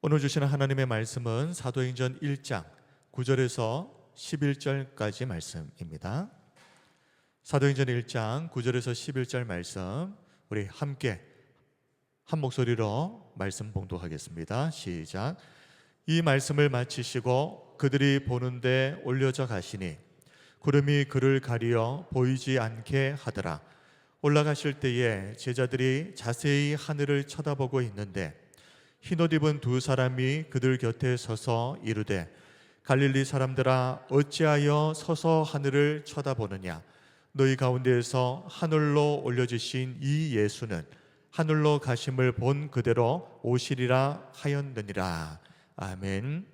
오늘 주시는 하나님의 말씀은 사도행전 1장 9절에서 11절까지 말씀입니다. 사도행전 1장 9절에서 11절 말씀 우리 함께 한 목소리로 말씀 봉독하겠습니다. 시작. 이 말씀을 마치시고 그들이 보는데 올려져 가시니 구름이 그를 가리어 보이지 않게 하더라. 올라가실 때에 제자들이 자세히 하늘을 쳐다보고 있는데 흰옷 입은 두 사람이 그들 곁에 서서 이르되 갈릴리 사람들아 어찌하여 서서 하늘을 쳐다보느냐. 너희 가운데에서 하늘로 올려지신 이 예수는 하늘로 가심을 본 그대로 오시리라 하였느니라. 아멘.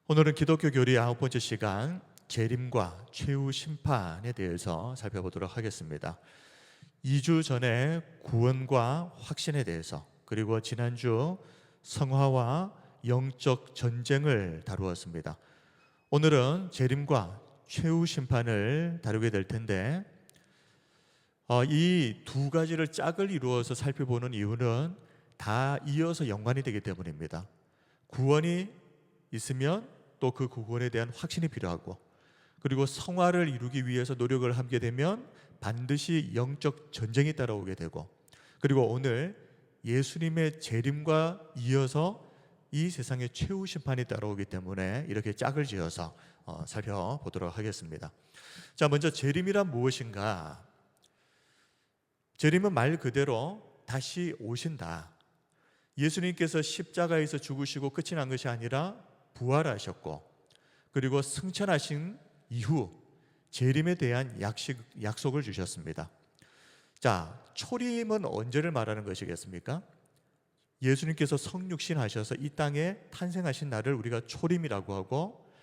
오늘은 기독교 교리 9번째 시간 재림과 최후 심판에 대해서 살펴보도록 하겠습니다. 2주 전에 구원과 확신에 대해서, 그리고 지난주 성화와 영적 전쟁을 다루었습니다. 오늘은 재림과 최후 심판을 다루게 될 텐데, 이 두 가지를 짝을 이루어서 살펴보는 이유는 다 이어서 연관이 되기 때문입니다. 구원이 있으면 또 그 구원에 대한 확신이 필요하고, 그리고 성화를 이루기 위해서 노력을 하게 되면 반드시 영적 전쟁이 따라오게 되고, 그리고 오늘 예수님의 재림과 이어서 이 세상의 최후 심판이 따라오기 때문에 이렇게 짝을 지어서 살펴보도록 하겠습니다. 자, 먼저 재림이란 무엇인가? 재림은 말 그대로 다시 오신다. 예수님께서 십자가에서 죽으시고 끝이 난 것이 아니라 부활하셨고, 그리고 승천하신 이후 재림에 대한 약속을 주셨습니다. 자, 초림은 언제를 말하는 것이겠습니까? 예수님께서 성육신 하셔서 이 땅에 탄생하신 날을 우리가 초림이라고 하고,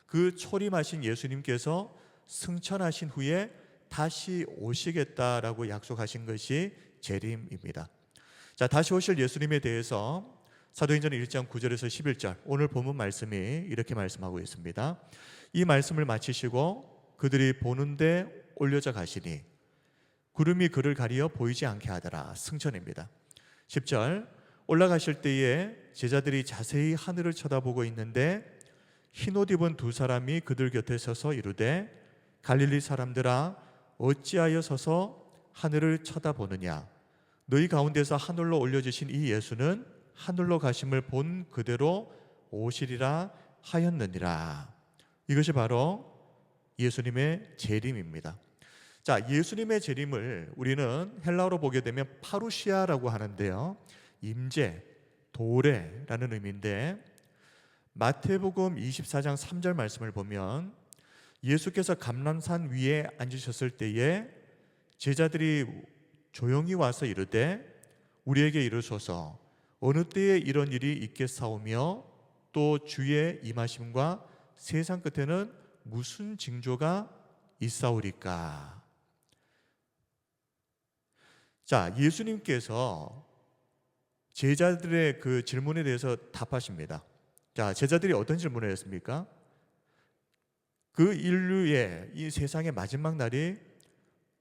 그 초림하신 예수님께서 승천하신 후에 다시 오시겠다라고 약속하신 것이 재림입니다. 자, 다시 오실 예수님에 대해서 사도행전 1장 9절에서 11절 오늘 본문 말씀이 이렇게 말씀하고 있습니다. 이 말씀을 마치시고 그들이 보는데 올려져 가시니 구름이 그를 가리어 보이지 않게 하더라. 승천입니다. 10절 올라가실 때에 제자들이 자세히 하늘을 쳐다보고 있는데 흰옷 입은 두 사람이 그들 곁에 서서 이르되 갈릴리 사람들아 어찌하여 서서 하늘을 쳐다보느냐. 너희 가운데서 하늘로 올려지신 이 예수는 하늘로 가심을 본 그대로 오시리라 하였느니라. 이것이 바로 예수님의 재림입니다. 자, 예수님의 재림을 우리는 헬라어로 보게 되면 파루시아라고 하는데요, 임재, 도래라는 의미인데, 마태복음 24장 3절 말씀을 보면 예수께서 감람산 위에 앉으셨을 때에 제자들이 조용히 와서 이르되 우리에게 이르소서 어느 때에 이런 일이 있겠사오며 또 주의 임하심과 세상 끝에는 무슨 징조가 있사오리까. 자, 예수님께서 제자들의 그 질문에 대해서 답하십니다. 자, 제자들이 어떤 질문을 했습니까? 그 인류의 이 세상의 마지막 날이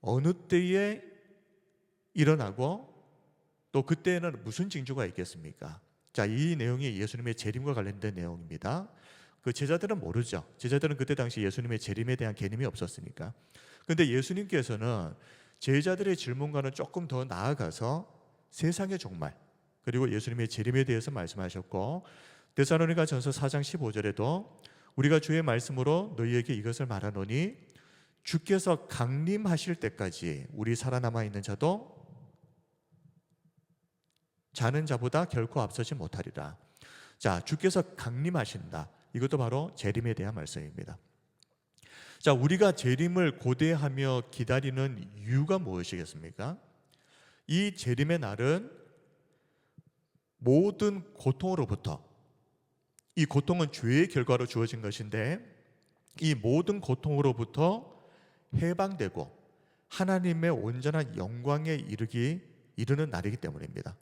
어느 때에 일어나고 또 그때에는 무슨 징조가 있겠습니까? 자, 이 내용이 예수님의 재림과 관련된 내용입니다. 그 제자들은 모르죠. 제자들은 그때 당시 예수님의 재림에 대한 개념이 없었으니까. 그런데 예수님께서는 제자들의 질문과는 조금 더 나아가서 세상의 종말, 그리고 예수님의 재림에 대해서 말씀하셨고, 데살로니가 전서 4장 15절에도 우리가 주의 말씀으로 너희에게 이것을 말하노니 주께서 강림하실 때까지 우리 살아남아 있는 자도 자는 자보다 결코 앞서지 못하리라. 자, 주께서 강림하신다. 이것도 바로 재림에 대한 말씀입니다. 자, 우리가 재림을 고대하며 기다리는 이유가 무엇이겠습니까? 이 재림의 날은 모든 고통으로부터, 이 고통은 죄의 결과로 주어진 것인데 이 모든 고통으로부터 해방되고 하나님의 온전한 영광에 이르는 날이기 때문입니다.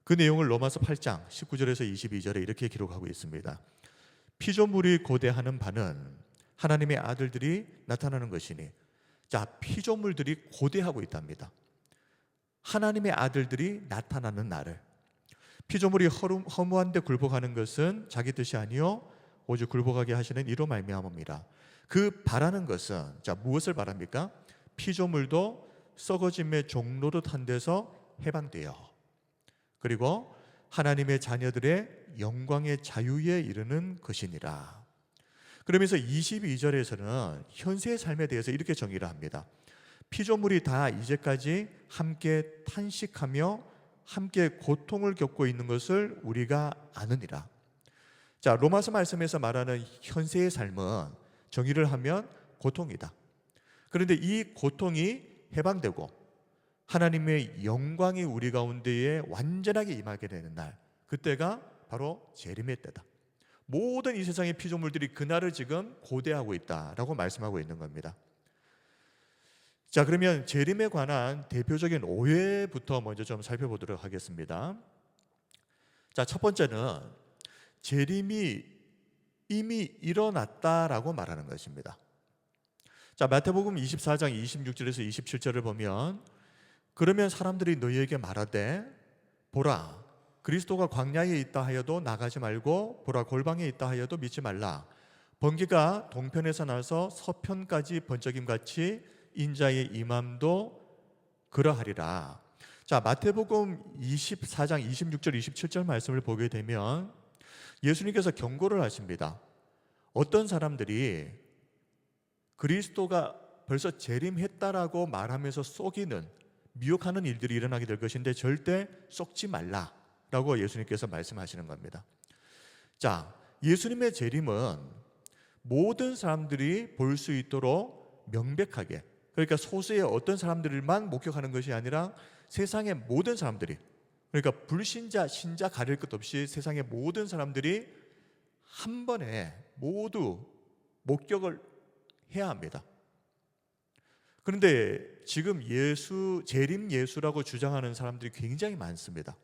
그 내용을 로마서 8장 19절에서 22절에 이렇게 기록하고 있습니다. 피조물이 고대하는 바는 하나님의 아들들이 나타나는 것이니. 자, 피조물들이 고대하고 있답니다. 하나님의 아들들이 나타나는 날을. 피조물이 허무한데 굴복하는 것은 자기 뜻이 아니요 오직 굴복하게 하시는 이로 말미암음이라. 그 바라는 것은 무엇을 바랍니까? 피조물도 썩어짐의 종로로 탄 데서 해방되어 그리고 하나님의 자녀들의 영광의 자유에 이르는 것이니라. 그러면서 22절에서는 현세의 삶에 대해서 이렇게 정의를 합니다. 피조물이 다 이제까지 함께 탄식하며 함께 고통을 겪고 있는 것을 우리가 아느니라. 로마서 말씀에서 말하는 현세의 삶은 정의를 하면 고통이다. 그런데 이 고통이 해방되고 하나님의 영광이 우리 가운데에 완전하게 임하게 되는 날, 그때가 바로 재림의 때다. 모든 이 세상의 피조물들이 그날을 지금 고대하고 있다라고 말씀하고 있는 겁니다. 그러면 재림에 관한 대표적인 오해부터 먼저 좀 살펴보도록 하겠습니다. 첫 번째는 재림이 이미 일어났다라고 말하는 것입니다. 마태복음 24장 26절에서 27절을 보면 그러면 사람들이 너희에게 말하되 보라 그리스도가 광야에 있다 하여도 나가지 말고 보라 골방에 있다 하여도 믿지 말라. 번개가 동편에서 나서 서편까지 번쩍임같이 인자의 임함도 그러하리라. 마태복음 24장 26절 27절 말씀을 보게 되면 예수님께서 경고를 하십니다. 어떤 사람들이 그리스도가 벌써 재림했다라고 말하면서 속이는 미혹하는 일들이 일어나게 될 것인데 절대 속지 말라라고 예수님께서 말씀하시는 겁니다. 예수님의 재림은 모든 사람들이 볼 수 있도록 명백하게, 그러니까 소수의 어떤 사람들만 목격하는 것이 아니라 세상의 모든 사람들이, 그러니까 불신자, 신자 가릴 것 없이 세상의 모든 사람들이 한 번에 모두 목격을 해야 합니다. 그런데 지금 재림 예수라고 주장하는 사람들이 굉장히 많습니다.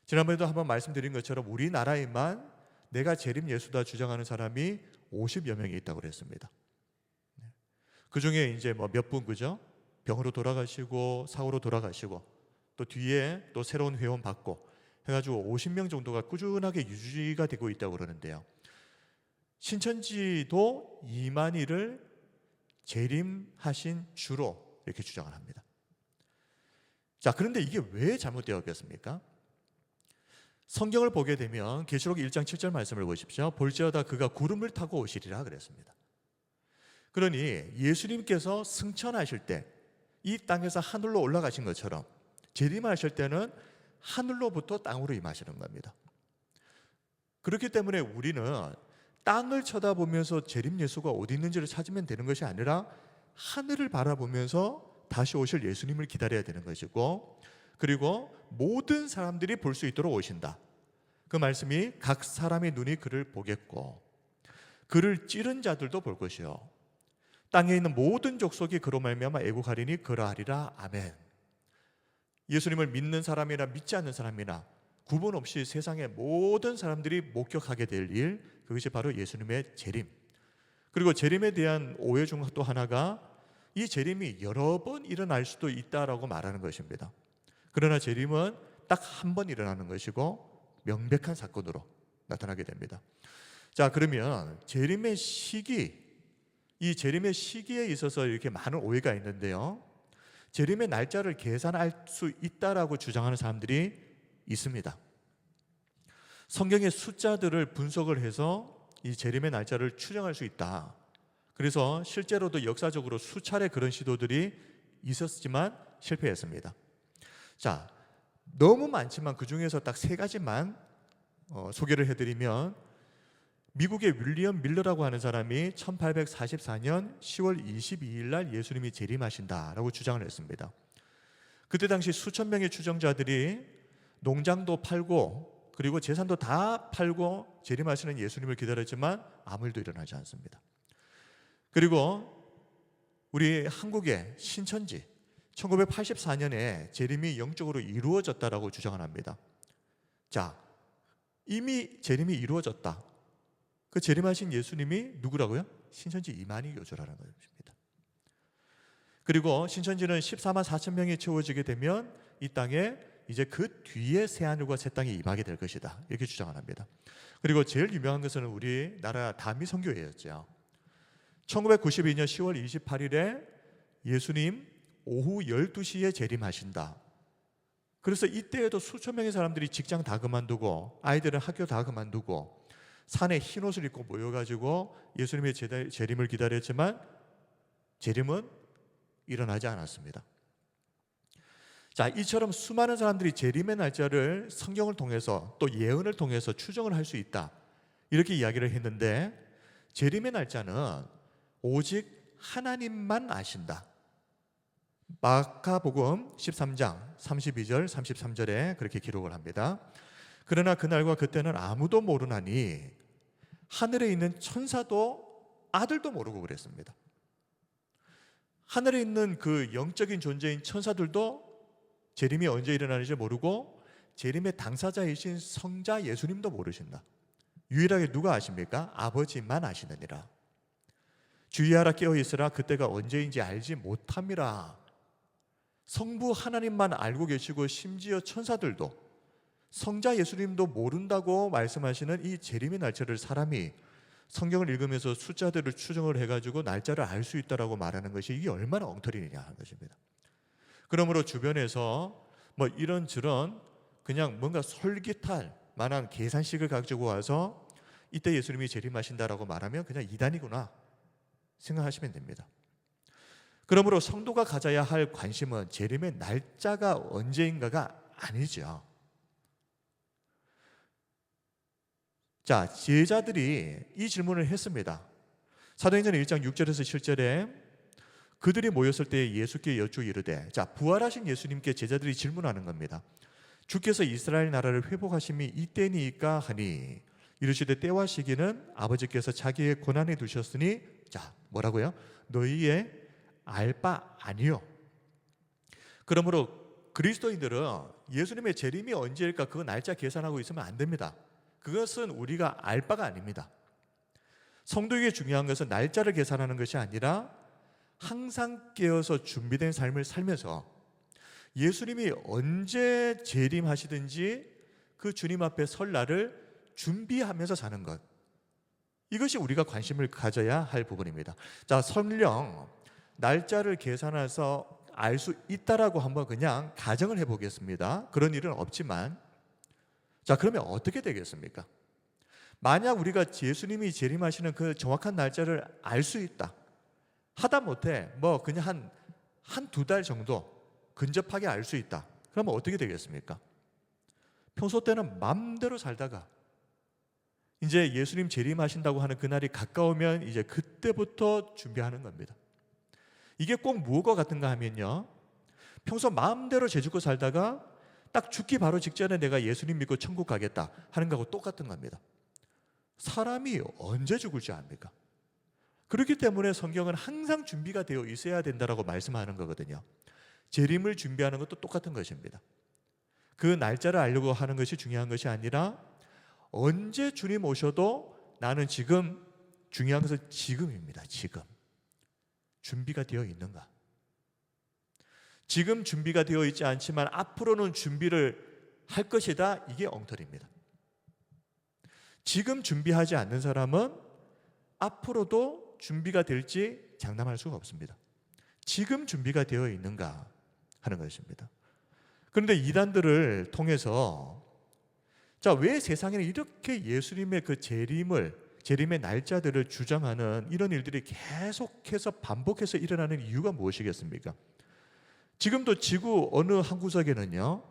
지난번에도 한번 말씀드린 것처럼 우리나라에만 내가 재림 예수다 주장하는 사람이 50여 명이 있다고 그랬습니다. 그 중에 이제 몇 분 그죠? 병으로 돌아가시고 사고로 돌아가시고 또 뒤에 또 새로운 회원 받고 해가지고 50명 정도가 꾸준하게 유지가 되고 있다고 그러는데요. 신천지도 이만희를 재림하신 주로 이렇게 주장을 합니다. 그런데 이게 왜 잘못되었겠습니까? 성경을 보게 되면 계시록 1장 7절 말씀을 보십시오. 볼지어다 그가 구름을 타고 오시리라 그랬습니다. 그러니 예수님께서 승천하실 때 이 땅에서 하늘로 올라가신 것처럼 재림하실 때는 하늘로부터 땅으로 임하시는 겁니다. 그렇기 때문에 우리는 땅을 쳐다보면서 재림 예수가 어디 있는지를 찾으면 되는 것이 아니라 하늘을 바라보면서 다시 오실 예수님을 기다려야 되는 것이고, 그리고 모든 사람들이 볼 수 있도록 오신다. 그 말씀이 각 사람의 눈이 그를 보겠고 그를 찌른 자들도 볼 것이요 땅에 있는 모든 족속이 그로 말미암아 애국하리니 그러하리라. 아멘. 예수님을 믿는 사람이나 믿지 않는 사람이나 구분 없이 세상의 모든 사람들이 목격하게 될 일, 그것이 바로 예수님의 재림. 그리고 재림에 대한 오해 중 또 하나가 이 재림이 여러 번 일어날 수도 있다라고 말하는 것입니다. 그러나 재림은 딱 한 번 일어나는 것이고 명백한 사건으로 나타나게 됩니다. 그러면 재림의 시기, 이 재림의 시기에 있어서 이렇게 많은 오해가 있는데요. 재림의 날짜를 계산할 수 있다라고 주장하는 사람들이 있습니다. 성경의 숫자들을 분석을 해서 이 재림의 날짜를 추정할 수 있다. 그래서 실제로도 역사적으로 수차례 그런 시도들이 있었지만 실패했습니다. 너무 많지만 그 중에서 딱 세 가지만 소개를 해드리면, 미국의 윌리엄 밀러라고 하는 사람이 1844년 10월 22일 날 예수님이 재림하신다라고 주장을 했습니다. 그때 당시 수천 명의 추정자들이 농장도 팔고 그리고 재산도 다 팔고 재림하시는 예수님을 기다렸지만 아무 일도 일어나지 않습니다. 그리고 우리 한국의 신천지 1984년에 재림이 영적으로 이루어졌다라고 주장을 합니다. 이미 재림이 이루어졌다. 그 재림하신 예수님이 누구라고요? 신천지 이만희 교주라는 것입니다. 그리고 신천지는 14만 4천 명이 채워지게 되면 이 땅에 이제 그 뒤에 새하늘과 새 땅이 임하게 될 것이다, 이렇게 주장을 합니다. 그리고 제일 유명한 것은 우리나라 다미 선교회였죠. 1992년 10월 28일에 예수님 오후 12시에 재림하신다. 그래서 이때에도 수천 명의 사람들이 직장 다 그만두고 아이들은 학교 다 그만두고 산에 흰옷을 입고 모여가지고 예수님의 재림을 기다렸지만 재림은 일어나지 않았습니다. 자, 이처럼 수많은 사람들이 재림의 날짜를 성경을 통해서 또 예언을 통해서 추정을 할 수 있다, 이렇게 이야기를 했는데, 재림의 날짜는 오직 하나님만 아신다. 마가복음 13장 32절 33절에 그렇게 기록을 합니다. 그러나 그날과 그때는 아무도 모르나니 하늘에 있는 천사도 아들도 모르고 그랬습니다. 하늘에 있는 그 영적인 존재인 천사들도 재림이 언제 일어나는지 모르고 재림의 당사자이신 성자 예수님도 모르신다. 유일하게 누가 아십니까? 아버지만 아시느니라. 주의하라, 깨어있으라, 그때가 언제인지 알지 못함이라. 성부 하나님만 알고 계시고 심지어 천사들도, 성자 예수님도 모른다고 말씀하시는 이 재림의 날짜를 사람이 성경을 읽으면서 숫자들을 추정을 해가지고 날짜를 알 수 있다라고 말하는 것이 이게 얼마나 엉터리냐 하는 것입니다. 그러므로 주변에서 뭐 이런저런 그냥 뭔가 솔깃할 만한 계산식을 가지고 와서 이때 예수님이 재림하신다라고 말하면 그냥 이단이구나 생각하시면 됩니다. 그러므로 성도가 가져야 할 관심은 재림의 날짜가 언제인가가 아니죠. 자, 제자들이 이 질문을 했습니다. 사도행전 1장 6절에서 7절에 그들이 모였을 때 예수께 여쭈 이르되, 자, 부활하신 예수님께 제자들이 질문하는 겁니다. 주께서 이스라엘 나라를 회복하심이 이때니까 하니 이르시되 때와 시기는 아버지께서 자기의 권한에 두셨으니, 자, 뭐라고요? 너희의 알 바 아니요. 그러므로 그리스도인들은 예수님의 재림이 언제일까 그 날짜 계산하고 있으면 안 됩니다. 그것은 우리가 알 바가 아닙니다. 성도에게 중요한 것은 날짜를 계산하는 것이 아니라 항상 깨어서 준비된 삶을 살면서 예수님이 언제 재림하시든지 그 주님 앞에 설 날을 준비하면서 사는 것, 이것이 우리가 관심을 가져야 할 부분입니다. 자, 설령 날짜를 계산해서 알 수 있다라고 한번 그냥 가정을 해보겠습니다. 그런 일은 없지만, 자, 그러면 어떻게 되겠습니까? 만약 우리가 예수님이 재림하시는 그 정확한 날짜를 알 수 있다, 하다못해 뭐 그냥 한 두 달 정도 근접하게 알 수 있다, 그러면 어떻게 되겠습니까? 평소 때는 맘대로 살다가 이제 예수님 재림하신다고 하는 그날이 가까우면 이제 그때부터 준비하는 겁니다. 이게 꼭 무엇과 같은가 하면요, 평소 마음대로 죄짓고 살다가 딱 죽기 바로 직전에 내가 예수님 믿고 천국 가겠다 하는 거하고 똑같은 겁니다. 사람이 언제 죽을지 압니까? 그렇기 때문에 성경은 항상 준비가 되어 있어야 된다라고 말씀하는 거거든요. 재림을 준비하는 것도 똑같은 것입니다. 그 날짜를 알려고 하는 것이 중요한 것이 아니라 언제 주님 오셔도 나는 지금, 중요한 것은 지금입니다. 지금 준비가 되어 있는가? 지금 준비가 되어 있지 않지만 앞으로는 준비를 할 것이다, 이게 엉터리입니다. 지금 준비하지 않는 사람은 앞으로도 준비가 될지 장담할 수가 없습니다. 지금 준비가 되어 있는가 하는 것입니다. 그런데 이단들을 통해서, 자, 왜 세상에는 이렇게 예수님의 그 재림의 날짜들을 주장하는 이런 일들이 계속해서 반복해서 일어나는 이유가 무엇이겠습니까? 지금도 지구 어느 한 구석에는요,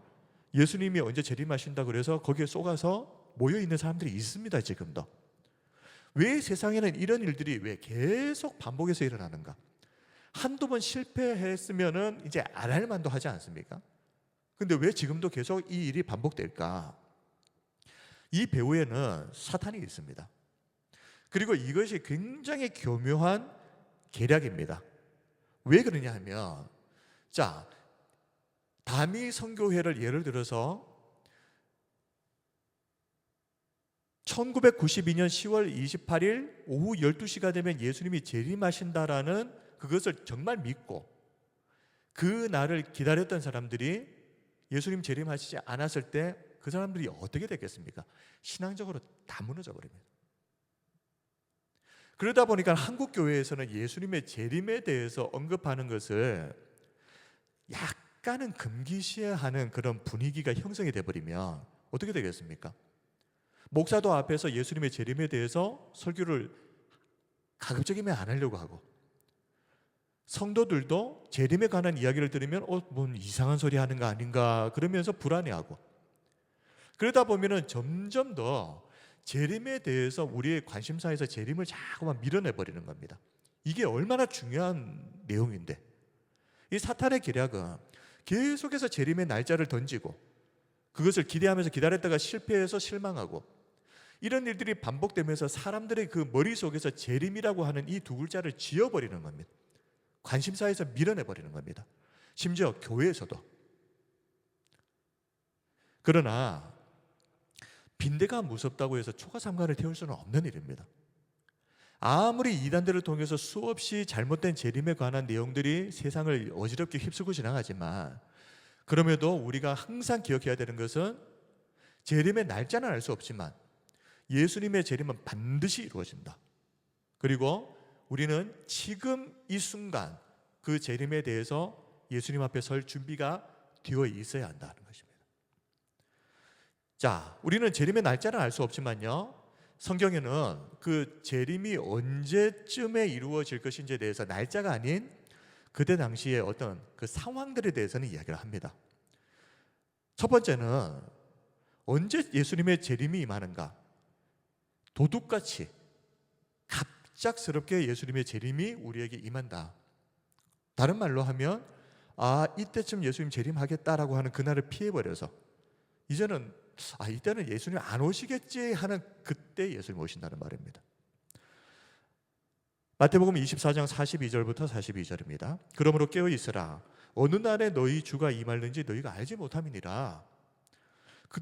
예수님이 언제 재림하신다 그래서 거기에 쏘가서 모여있는 사람들이 있습니다. 지금도. 왜 세상에는 이런 일들이 왜 계속 반복해서 일어나는가? 한두 번 실패했으면은 이제 안 할 만도 하지 않습니까? 근데 왜 지금도 계속 이 일이 반복될까? 이 배후에는 사탄이 있습니다. 그리고 이것이 굉장히 교묘한 계략입니다. 왜 그러냐 하면, 자, 다미 선교회를 예를 들어서 1992년 10월 28일 오후 12시가 되면 예수님이 재림하신다라는 그것을 정말 믿고 그 날을 기다렸던 사람들이 예수님 재림하시지 않았을 때 그 사람들이 어떻게 됐겠습니까? 신앙적으로 다 무너져 버립니다. 그러다 보니까 한국 교회에서는 예수님의 재림에 대해서 언급하는 것을 약간은 금기시하는 그런 분위기가 형성이 돼 버리면 어떻게 되겠습니까? 목사도 앞에서 예수님의 재림에 대해서 설교를 가급적이면 안 하려고 하고, 성도들도 재림에 관한 이야기를 들으면 뭔 이상한 소리 하는 거 아닌가 그러면서 불안해하고, 그러다 보면은 점점 더 재림에 대해서 우리의 관심사에서 재림을 자꾸만 밀어내 버리는 겁니다. 이게 얼마나 중요한 내용인데, 이 사탄의 계략은 계속해서 재림의 날짜를 던지고 그것을 기대하면서 기다렸다가 실패해서 실망하고, 이런 일들이 반복되면서 사람들의 그 머릿속에서 재림이라고 하는 이 두 글자를 지워버리는 겁니다. 관심사에서 밀어내버리는 겁니다. 심지어 교회에서도. 그러나 빈대가 무섭다고 해서 초가삼간을 태울 수는 없는 일입니다. 아무리 이단들을 통해서 수없이 잘못된 재림에 관한 내용들이 세상을 어지럽게 휩쓸고 지나가지만, 그럼에도 우리가 항상 기억해야 되는 것은 재림의 날짜는 알 수 없지만 예수님의 재림은 반드시 이루어진다. 그리고 우리는 지금 이 순간 그 재림에 대해서 예수님 앞에 설 준비가 되어 있어야 한다는 것입니다. 자, 우리는 재림의 날짜는 알 수 없지만요, 성경에는 그 재림이 언제쯤에 이루어질 것인지에 대해서 날짜가 아닌 그때 당시에 어떤 그 상황들에 대해서는 이야기를 합니다. 첫 번째는 언제 예수님의 재림이 임하는가? 도둑같이 갑작스럽게 예수님의 재림이 우리에게 임한다. 다른 말로 하면 이때쯤 예수님 재림하겠다라고 하는 그날을 피해버려서 이제는 이때는 예수님 안 오시겠지 하는 그때 예수님 오신다는 말입니다. 마태복음 24장 42절부터 42절입니다. 그러므로 깨어 있으라. 어느 날에 너희 주가 임할는지 너희가 알지 못함이니라.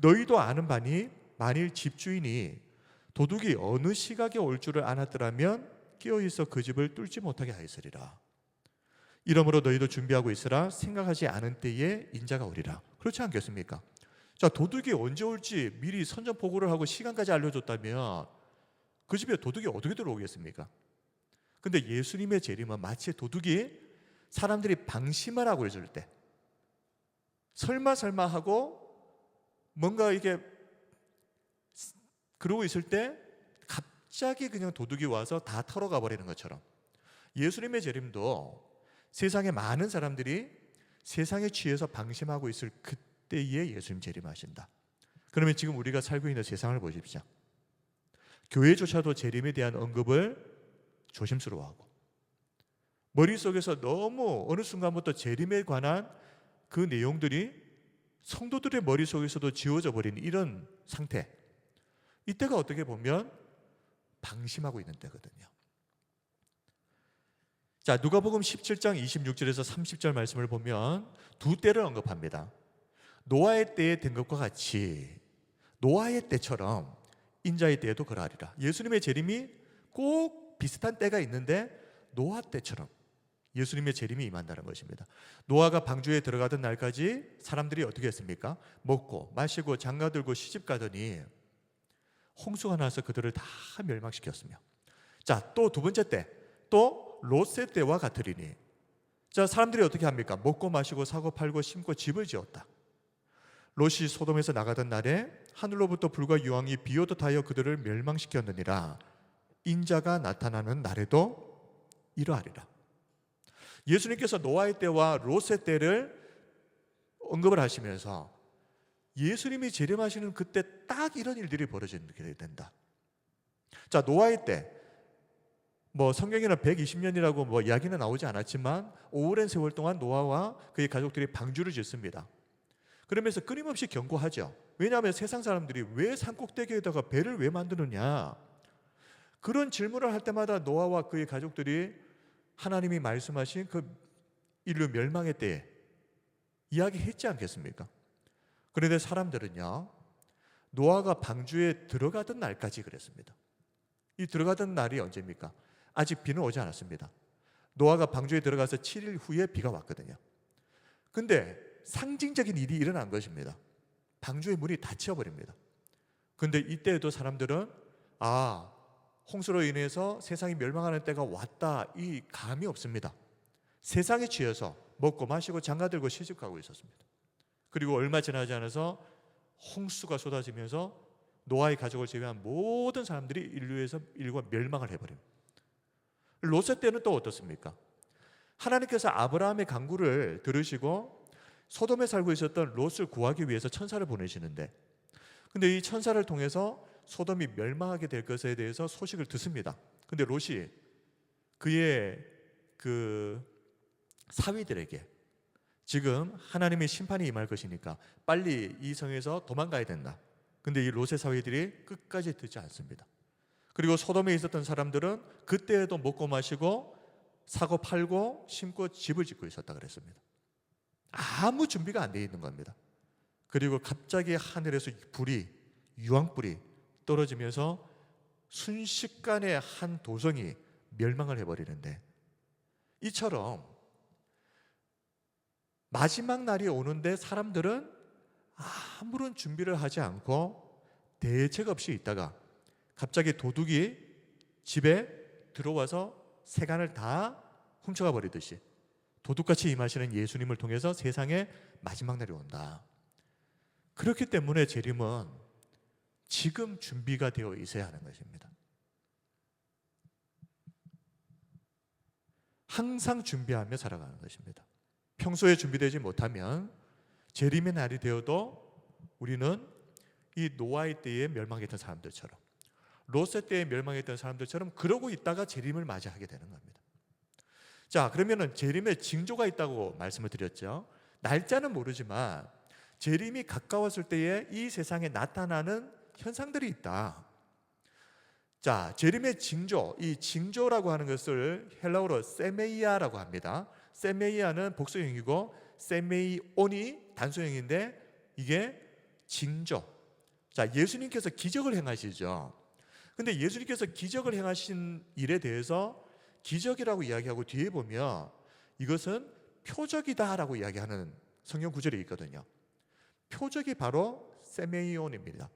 너희도 아는 바니 만일 집주인이 도둑이 어느 시각에 올 줄을 알았더라면 깨어 있어 그 집을 뚫지 못하게 하였으리라. 이러므로 너희도 준비하고 있으라. 생각하지 않은 때에 인자가 오리라. 그렇지 않겠습니까? 자, 도둑이 언제 올지 미리 선전포고를 하고 시간까지 알려줬다면 그 집에 도둑이 어떻게 들어오겠습니까? 근데 예수님의 재림은 마치 도둑이 사람들이 방심을 하고 있을 때, 설마 하고 뭔가 이게 그러고 있을 때 갑자기 그냥 도둑이 와서 다 털어가 버리는 것처럼, 예수님의 재림도 세상에 많은 사람들이 세상에 취해서 방심하고 있을 그때에 예수님 재림하신다. 그러면 지금 우리가 살고 있는 세상을 보십시오. 교회조차도 재림에 대한 언급을 조심스러워하고, 머릿속에서 너무 어느 순간부터 재림에 관한 그 내용들이 성도들의 머릿속에서도 지워져 버린 이런 상태, 이때가 어떻게 보면 방심하고 있는 때거든요. 자, 누가복음 17장 26절에서 30절 말씀을 보면 두 때를 언급합니다. 노아의 때에 된 것과 같이 노아의 때처럼 인자의 때에도 그러하리라. 예수님의 재림이 꼭 비슷한 때가 있는데 노아 때처럼 예수님의 재림이 임한다는 것입니다. 노아가 방주에 들어가던 날까지 사람들이 어떻게 했습니까? 먹고 마시고 장가들고 시집가더니 홍수가 나서 그들을 다 멸망시켰으며, 자, 또 두 번째 때, 또 롯의 때와 같으리니, 자, 사람들이 어떻게 합니까? 먹고 마시고 사고 팔고 심고 집을 지었다. 롯이 소돔에서 나가던 날에 하늘로부터 불과 유황이 비오듯 하여 그들을 멸망시켰느니라. 인자가 나타나는 날에도 이러하리라. 예수님께서 노아의 때와 롯의 때를 언급을 하시면서 예수님이 재림하시는 그때 딱 이런 일들이 벌어지게 된다. 자, 노아의 때, 성경에는 120년이라고 이야기는 나오지 않았지만 오랜 세월 동안 노아와 그의 가족들이 방주를 짓습니다. 그러면서 끊임없이 경고하죠. 왜냐하면 세상 사람들이 왜 산꼭대기에다가 배를 왜 만드느냐, 그런 질문을 할 때마다 노아와 그의 가족들이 하나님이 말씀하신 그 인류 멸망의 때에 이야기했지 않겠습니까? 그런데 사람들은요, 노아가 방주에 들어가던 날까지 그랬습니다. 이 들어가던 날이 언제입니까? 아직 비는 오지 않았습니다. 노아가 방주에 들어가서 7일 후에 비가 왔거든요. 근데 상징적인 일이 일어난 것입니다. 방주의 문이 닫혀 버립니다. 근데 이때에도 사람들은 홍수로 인해서 세상이 멸망하는 때가 왔다, 이 감이 없습니다. 세상에 취해서 먹고 마시고 장가들고 시집가고 있었습니다. 그리고 얼마 지나지 않아서 홍수가 쏟아지면서 노아의 가족을 제외한 모든 사람들이 인류가 멸망을 해버립니다. 롯의 때는 또 어떻습니까? 하나님께서 아브라함의 간구를 들으시고 소돔에 살고 있었던 롯을 구하기 위해서 천사를 보내시는데, 근데 이 천사를 통해서 소돔이 멸망하게 될 것에 대해서 소식을 듣습니다. 근데 롯이 그의 그 사위들에게 지금 하나님의 심판이 임할 것이니까 빨리 이 성에서 도망가야 된다. 근데 이 롯의 사위들이 끝까지 듣지 않습니다. 그리고 소돔에 있었던 사람들은 그때에도 먹고 마시고 사고 팔고 심고 집을 짓고 있었다 그랬습니다. 아무 준비가 안 돼 있는 겁니다. 그리고 갑자기 하늘에서 유황불이 떨어지면서 순식간에 한 도성이 멸망을 해버리는데, 이처럼 마지막 날이 오는데 사람들은 아무런 준비를 하지 않고 대책 없이 있다가 갑자기 도둑이 집에 들어와서 세간을 다 훔쳐가 버리듯이 도둑같이 임하시는 예수님을 통해서 세상에 마지막 날이 온다. 그렇기 때문에 재림은 지금 준비가 되어 있어야 하는 것입니다. 항상 준비하며 살아가는 것입니다. 평소에 준비되지 못하면 재림의 날이 되어도 우리는 이 노아의 때에 멸망했던 사람들처럼, 롯의 때에 멸망했던 사람들처럼 그러고 있다가 재림을 맞이하게 되는 겁니다. 자, 그러면은 재림의 징조가 있다고 말씀을 드렸죠. 날짜는 모르지만 재림이 가까웠을 때에 이 세상에 나타나는 현상들이 있다. 자, 재림의 징조, 이 징조라고 하는 것을 헬라어로 세메이아라고 합니다. 세메이아는 복수형이고 세메이온이 단수형인데 이게 징조. 자, 예수님께서 기적을 행하시죠. 근데 예수님께서 기적을 행하신 일에 대해서 기적이라고 이야기하고 뒤에 보면 이것은 표적이다라고 이야기하는 성경 구절이 있거든요. 표적이 바로 세메이온입니다.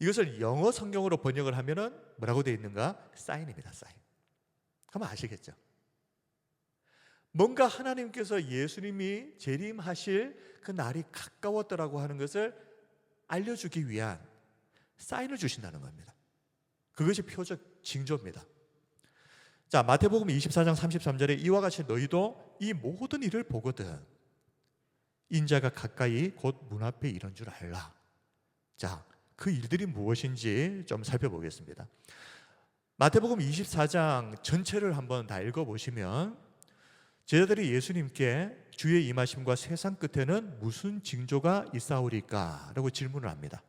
이것을 영어 성경으로 번역을 하면은 뭐라고 되어 있는가? 사인입니다. 사인. 그러면 아시겠죠? 뭔가 하나님께서 예수님이 재림하실 그 날이 가까웠더라고 하는 것을 알려주기 위한 사인을 주신다는 겁니다. 그것이 표적 징조입니다. 자, 마태복음 24장 33절에 이와 같이 너희도 이 모든 일을 보거든 인자가 가까이 곧 문 앞에 이런 줄 알라. 자, 그 일들이 무엇인지 좀 살펴보겠습니다. 마태복음 24장 전체를 한번 다 읽어보시면 제자들이 예수님께 주의 임하심과 세상 끝에는 무슨 징조가 있사오리까? 라고 질문을 합니다.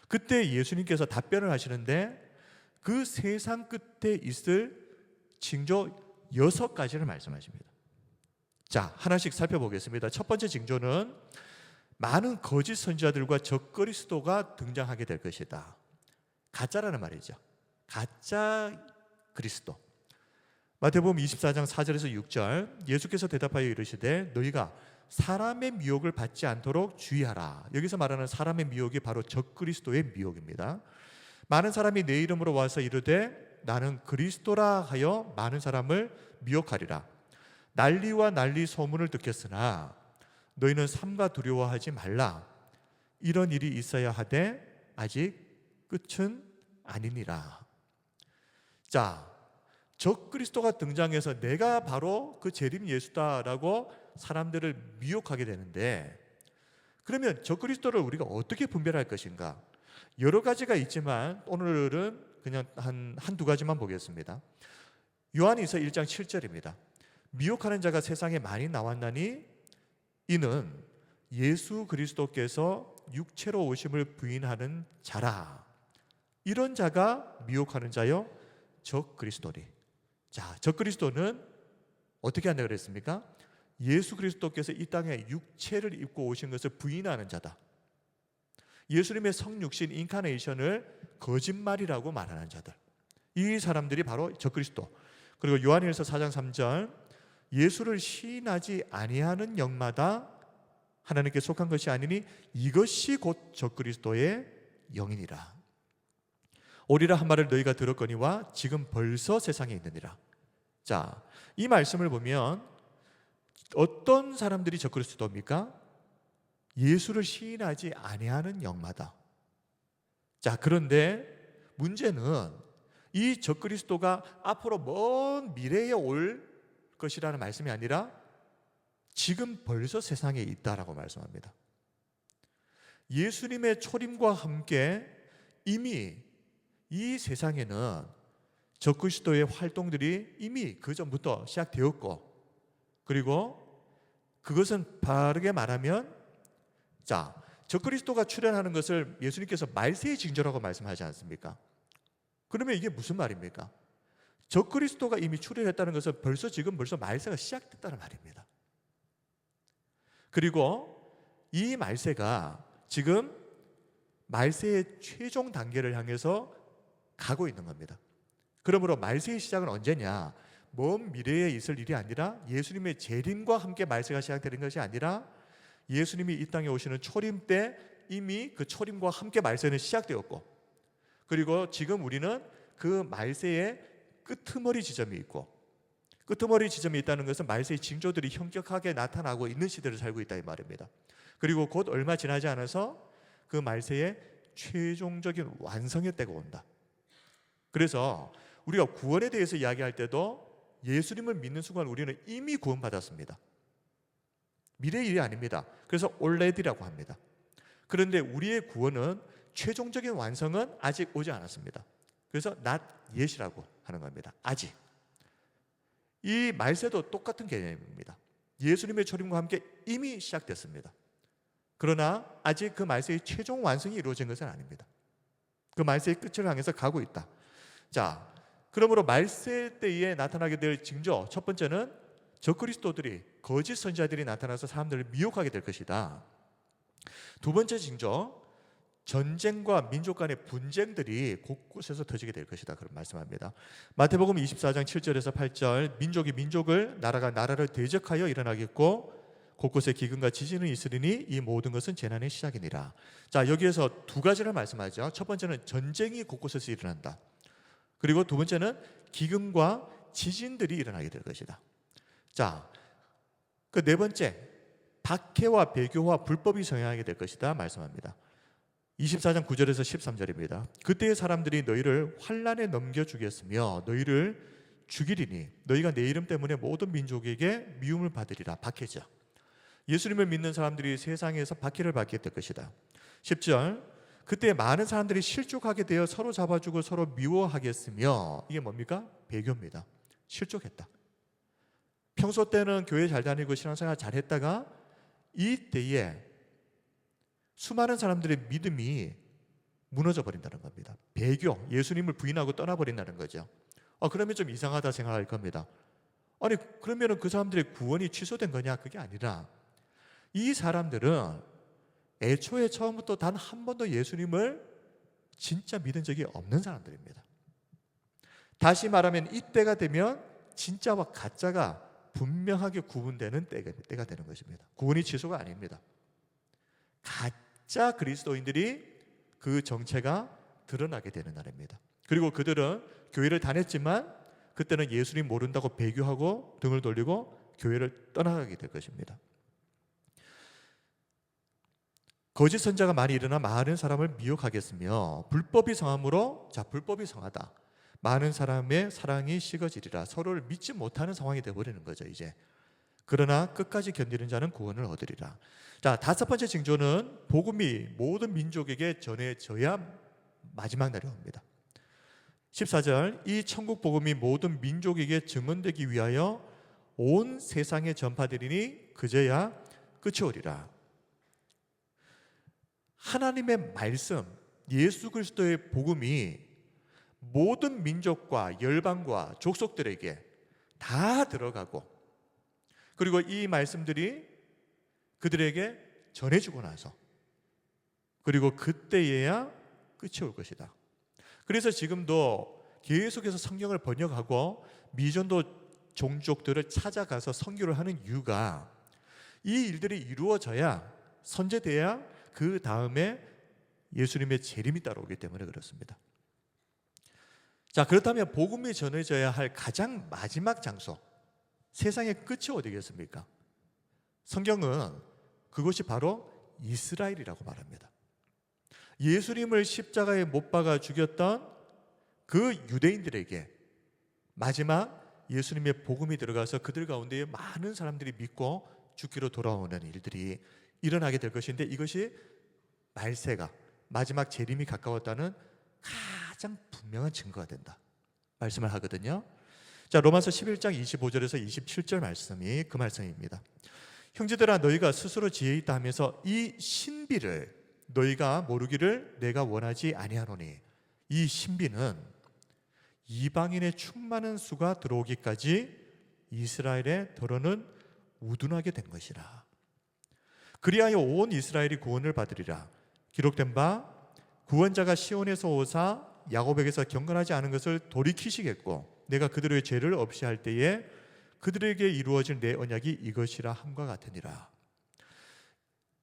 그때 예수님께서 답변을 하시는데 그 세상 끝에 있을 징조 6가지를 말씀하십니다. 자, 하나씩 살펴보겠습니다. 첫 번째 징조는 많은 거짓 선지자들과 적그리스도가 등장하게 될 것이다. 가짜라는 말이죠. 가짜 그리스도. 마태복음 24장 4절에서 6절 예수께서 대답하여 이르시되 너희가 사람의 미혹을 받지 않도록 주의하라. 여기서 말하는 사람의 미혹이 바로 적그리스도의 미혹입니다. 많은 사람이 내 이름으로 와서 이르되 나는 그리스도라 하여 많은 사람을 미혹하리라. 난리와 난리 소문을 듣겠으나 너희는 삼가 두려워하지 말라. 이런 일이 있어야 하되 아직 끝은 아니니라. 자, 적그리스도가 등장해서 내가 바로 그 재림 예수다라고 사람들을 미혹하게 되는데, 그러면 적그리스도를 우리가 어떻게 분별할 것인가? 여러 가지가 있지만 오늘은 그냥 한두 가지만 보겠습니다. 요한일서 1장 7절입니다. 미혹하는 자가 세상에 많이 나왔나니 이는 예수 그리스도께서 육체로 오심을 부인하는 자라. 이런 자가 미혹하는 자요 적그리스도니. 자, 적그리스도는 어떻게 한다고 그랬습니까? 예수 그리스도께서 이 땅에 육체를 입고 오신 것을 부인하는 자다. 예수님의 성육신 인카네이션을 거짓말이라고 말하는 자들. 이 사람들이 바로 적그리스도. 그리고 요한일서 4장 3절 예수를 시인하지 아니하는 영마다 하나님께 속한 것이 아니니 이것이 곧 적그리스도의 영이니라. 오리라 한 말을 너희가 들었거니와 지금 벌써 세상에 있느니라. 자, 이 말씀을 보면 어떤 사람들이 적그리스도입니까? 예수를 시인하지 아니하는 영마다. 자, 그런데 문제는 이 적그리스도가 앞으로 먼 미래에 올 것이라는 말씀이 아니라 지금 벌써 세상에 있다라고 말씀합니다. 예수님의 초림과 함께 이미 이 세상에는 적그리스도의 활동들이 이미 그 전부터 시작되었고, 그리고 그것은 바르게 말하면, 자, 적그리스도가 출현하는 것을 예수님께서 말세의 징조라고 말씀하지 않습니까? 그러면 이게 무슨 말입니까? 적그리스도가 이미 출현했다는 것은 벌써 말세가 시작됐다는 말입니다. 그리고 이 말세가 지금 말세의 최종 단계를 향해서 가고 있는 겁니다. 그러므로 말세의 시작은 언제냐? 먼 미래에 있을 일이 아니라 예수님의 재림과 함께 말세가 시작되는 것이 아니라 예수님이 이 땅에 오시는 초림 때 이미 그 초림과 함께 말세는 시작되었고, 그리고 지금 우리는 그 말세의 끄트머리 지점이 있고, 끄트머리 지점이 있다는 것은 말세의 징조들이 현격하게 나타나고 있는 시대를 살고 있다 이 말입니다. 그리고 곧 얼마 지나지 않아서 그 말세의 최종적인 완성의 때가 온다. 그래서 우리가 구원에 대해서 이야기할 때도 예수님을 믿는 순간 우리는 이미 구원받았습니다. 미래의 일이 아닙니다. 그래서 already라고 합니다. 그런데 우리의 구원은 최종적인 완성은 아직 오지 않았습니다. 그래서 not yet이라고 하는 겁니다. 아직. 이 말세도 똑같은 개념입니다. 예수님의 초림과 함께 이미 시작됐습니다. 그러나 아직 그 말세의 최종 완성이 이루어진 것은 아닙니다. 그 말세의 끝을 향해서 가고 있다. 자, 그러므로 말세 때에 나타나게 될 징조, 첫 번째는 적그리스도들이, 거짓 선지자들이 나타나서 사람들을 미혹하게 될 것이다. 두 번째 징조, 전쟁과 민족 간의 분쟁들이 곳곳에서 터지게 될 것이다. 그런 말씀합니다. 마태복음 24장 7절에서 8절, 민족이 민족을, 나라가 나라를 대적하여 일어나겠고 곳곳에 기근과 지진은 있으리니 이 모든 것은 재난의 시작이니라. 자, 여기에서 두 가지를 말씀하죠. 첫 번째는 전쟁이 곳곳에서 일어난다. 그리고 두 번째는 기근과 지진들이 일어나게 될 것이다. 자, 그 네 번째, 박해와 배교와 불법이 성행하게 될 것이다 말씀합니다. 24장 9절에서 13절입니다. 그때의 사람들이 너희를 환난에 넘겨주겠으며 너희를 죽이리니 너희가 내 이름 때문에 모든 민족에게 미움을 받으리라. 박해죠. 예수님을 믿는 사람들이 세상에서 박해를 받게 될 것이다. 10절, 그때 많은 사람들이 실족하게 되어 서로 잡아주고 서로 미워하겠으며, 이게 뭡니까? 배교입니다. 실족했다. 평소 때는 교회 잘 다니고 신앙생활 잘했다가 이때에 수많은 사람들의 믿음이 무너져 버린다는 겁니다. 배교, 예수님을 부인하고 떠나버린다는 거죠. 그러면 좀 이상하다 생각할 겁니다. 아니, 그러면 그 사람들의 구원이 취소된 거냐? 그게 아니라 이 사람들은 애초에 처음부터 단 한 번도 예수님을 진짜 믿은 적이 없는 사람들입니다. 다시 말하면 이때가 되면 진짜와 가짜가 분명하게 구분되는 때가 되는 것입니다. 구원이 취소가 아닙니다. 가짜 그리스도인들이 그 정체가 드러나게 되는 날입니다. 그리고 그들은 교회를 다녔지만 그때는 예수님 모른다고 배교하고 등을 돌리고 교회를 떠나가게 될 것입니다. 거짓 선자가 많이 일어나 많은 사람을 미혹하겠으며 불법이 성함으로, 자, 불법이 성하다. 많은 사람의 사랑이 식어지리라. 서로를 믿지 못하는 상황이 되어버리는 거죠 이제. 그러나 끝까지 견디는 자는 구원을 얻으리라. 자, 다섯 번째 징조는 복음이 모든 민족에게 전해져야 마지막 날이 옵니다. 14절, 이 천국 복음이 모든 민족에게 증언되기 위하여 온 세상에 전파되리니 그제야 끝이 오리라. 하나님의 말씀, 예수 그리스도의 복음이 모든 민족과 열방과 족속들에게 다 들어가고, 그리고 이 말씀들이 그들에게 전해지고 나서, 그리고 그때에야 끝이 올 것이다. 그래서 지금도 계속해서 성경을 번역하고 미전도 종족들을 찾아가서 선교를 하는 이유가 이 일들이 이루어져야 선제돼야 그 다음에 예수님의 재림이 따라오기 때문에 그렇습니다. 자, 그렇다면 복음이 전해져야 할 가장 마지막 장소, 세상의 끝이 어디겠습니까? 성경은 그것이 바로 이스라엘이라고 말합니다. 예수님을 십자가에 못 박아 죽였던 그 유대인들에게 마지막 예수님의 복음이 들어가서 그들 가운데에 많은 사람들이 믿고 죽기로 돌아오는 일들이 일어나게 될 것인데, 이것이 말세가 마지막 재림이 가까웠다는 가장 분명한 증거가 된다 말씀을 하거든요. 자, 로마서 11장 25절에서 27절 말씀이 그 말씀입니다. 형제들아, 너희가 스스로 지혜 있다 하면서 이 신비를 너희가 모르기를 내가 원하지 아니하노니, 이 신비는 이방인의 충만한 수가 들어오기까지 이스라엘의 더러는 우둔하게 된 것이라. 그리하여 온 이스라엘이 구원을 받으리라. 기록된 바 구원자가 시온에서 오사 야곱에게서 경건하지 않은 것을 돌이키시겠고, 내가 그들의 죄를 없이 할 때에 그들에게 이루어질 내 언약이 이것이라 함과 같으니라.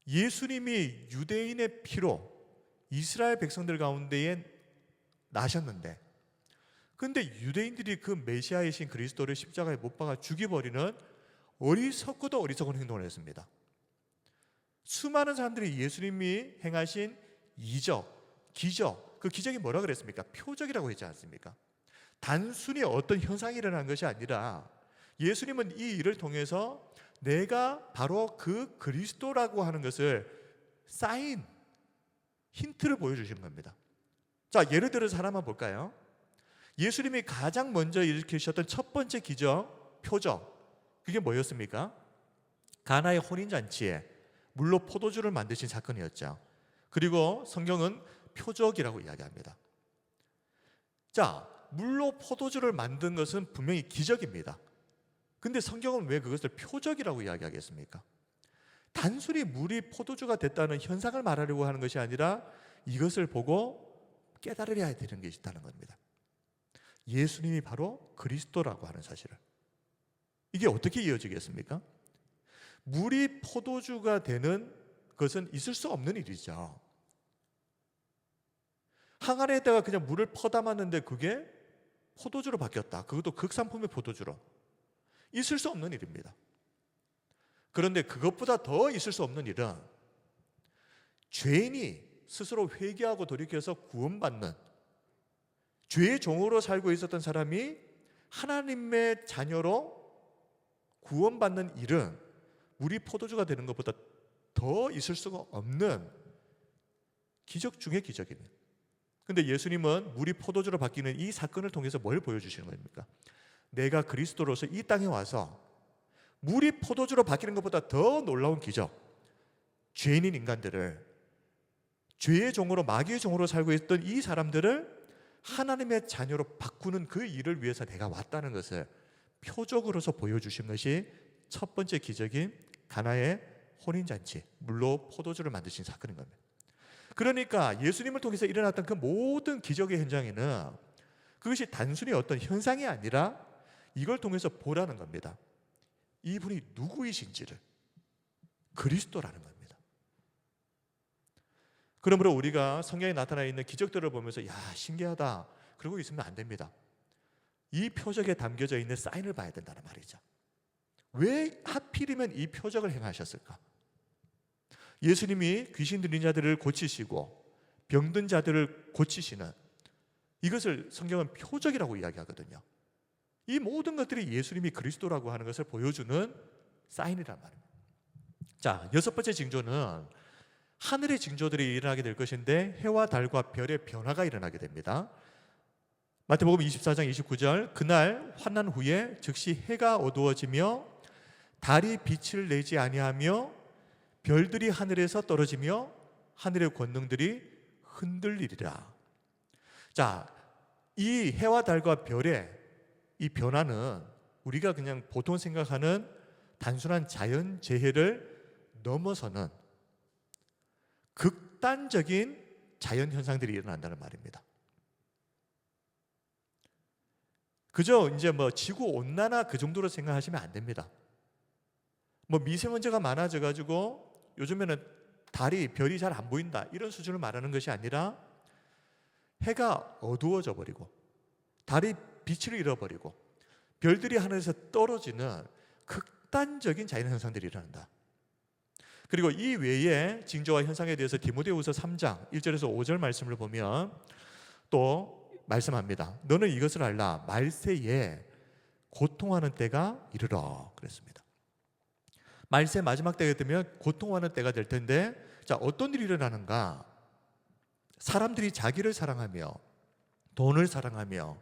예수님이 유대인의 피로 이스라엘 백성들 가운데에 나셨는데, 그런데 유대인들이 그 메시아이신 그리스도를 십자가에 못 박아 죽여버리는 어리석고도 어리석은 행동을 했습니다. 수많은 사람들이 예수님이 행하신 이적, 기적, 그 기적이 뭐라 그랬습니까? 표적이라고 했지 않습니까? 단순히 어떤 현상이 일어난 것이 아니라 예수님은 이 일을 통해서 내가 바로 그 그리스도라고 하는 것을 사인, 힌트를 보여주신 겁니다. 자, 예를 들어서 하나만 볼까요? 예수님이 가장 먼저 일으키셨던 첫 번째 기적, 표적, 그게 뭐였습니까? 가나의 혼인잔치에 물로 포도주를 만드신 사건이었죠. 그리고 성경은 표적이라고 이야기합니다. 자, 물로 포도주를 만든 것은 분명히 기적입니다. 근데 성경은 왜 그것을 표적이라고 이야기하겠습니까? 단순히 물이 포도주가 됐다는 현상을 말하려고 하는 것이 아니라 이것을 보고 깨달아야 되는 게 있다는 겁니다. 예수님이 바로 그리스도라고 하는 사실을. 이게 어떻게 이어지겠습니까? 물이 포도주가 되는 것은 있을 수 없는 일이죠. 항아리에다가 그냥 물을 퍼담았는데 그게 포도주로 바뀌었다. 그것도 극상품의 포도주로. 있을 수 없는 일입니다. 그런데 그것보다 더 있을 수 없는 일은 죄인이 스스로 회개하고 돌이켜서 구원받는, 죄의 종으로 살고 있었던 사람이 하나님의 자녀로 구원받는 일은 물이 포도주가 되는 것보다 더 있을 수가 없는 기적 중의 기적입니다. 그런데 예수님은 물이 포도주로 바뀌는 이 사건을 통해서 뭘 보여주시는 겁니까? 내가 그리스도로서 이 땅에 와서 물이 포도주로 바뀌는 것보다 더 놀라운 기적, 죄인인 인간들을, 죄의 종으로, 마귀의 종으로 살고 있던 이 사람들을 하나님의 자녀로 바꾸는 그 일을 위해서 내가 왔다는 것을 표적으로서 보여주신 것이 첫 번째 기적인 가나의 혼인잔치, 물로 포도주를 만드신 사건인 겁니다. 그러니까 예수님을 통해서 일어났던 그 모든 기적의 현장에는 그것이 단순히 어떤 현상이 아니라 이걸 통해서 보라는 겁니다. 이분이 누구이신지를, 그리스도라는 겁니다. 그러므로 우리가 성경에 나타나 있는 기적들을 보면서 야, 신기하다 그러고 있으면 안 됩니다. 이 표적에 담겨져 있는 사인을 봐야 된다는 말이죠. 왜 하필이면 이 표적을 행하셨을까? 예수님이 귀신 들린 자들을 고치시고 병든 자들을 고치시는, 이것을 성경은 표적이라고 이야기하거든요. 이 모든 것들이 예수님이 그리스도라고 하는 것을 보여주는 사인이란 말입니다. 자, 여섯 번째 징조는 하늘의 징조들이 일어나게 될 것인데 해와 달과 별의 변화가 일어나게 됩니다. 마태복음 24장 29절, 그날 환난 후에 즉시 해가 어두워지며 달이 빛을 내지 아니하며 별들이 하늘에서 떨어지며 하늘의 권능들이 흔들리리라. 자, 이 해와 달과 별의 이 변화는 우리가 그냥 보통 생각하는 단순한 자연 재해를 넘어서는 극단적인 자연 현상들이 일어난다는 말입니다. 그저 이제 뭐 지구 온난화 그 정도로 생각하시면 안 됩니다. 뭐 미세먼지가 많아져 가지고 요즘에는 달이 별이 잘 안 보인다 이런 수준을 말하는 것이 아니라 해가 어두워져 버리고 달이 빛을 잃어버리고 별들이 하늘에서 떨어지는 극단적인 자연 현상들이 일어난다. 그리고 이 외에 징조와 현상에 대해서 디모데후서 3장 1절에서 5절 말씀을 보면 또 말씀합니다. 너는 이것을 알라. 말세에 고통하는 때가 이르러 그랬습니다. 말세 마지막 때가 되면 고통하는 때가 될 텐데, 자, 어떤 일이 일어나는가? 사람들이 자기를 사랑하며 돈을 사랑하며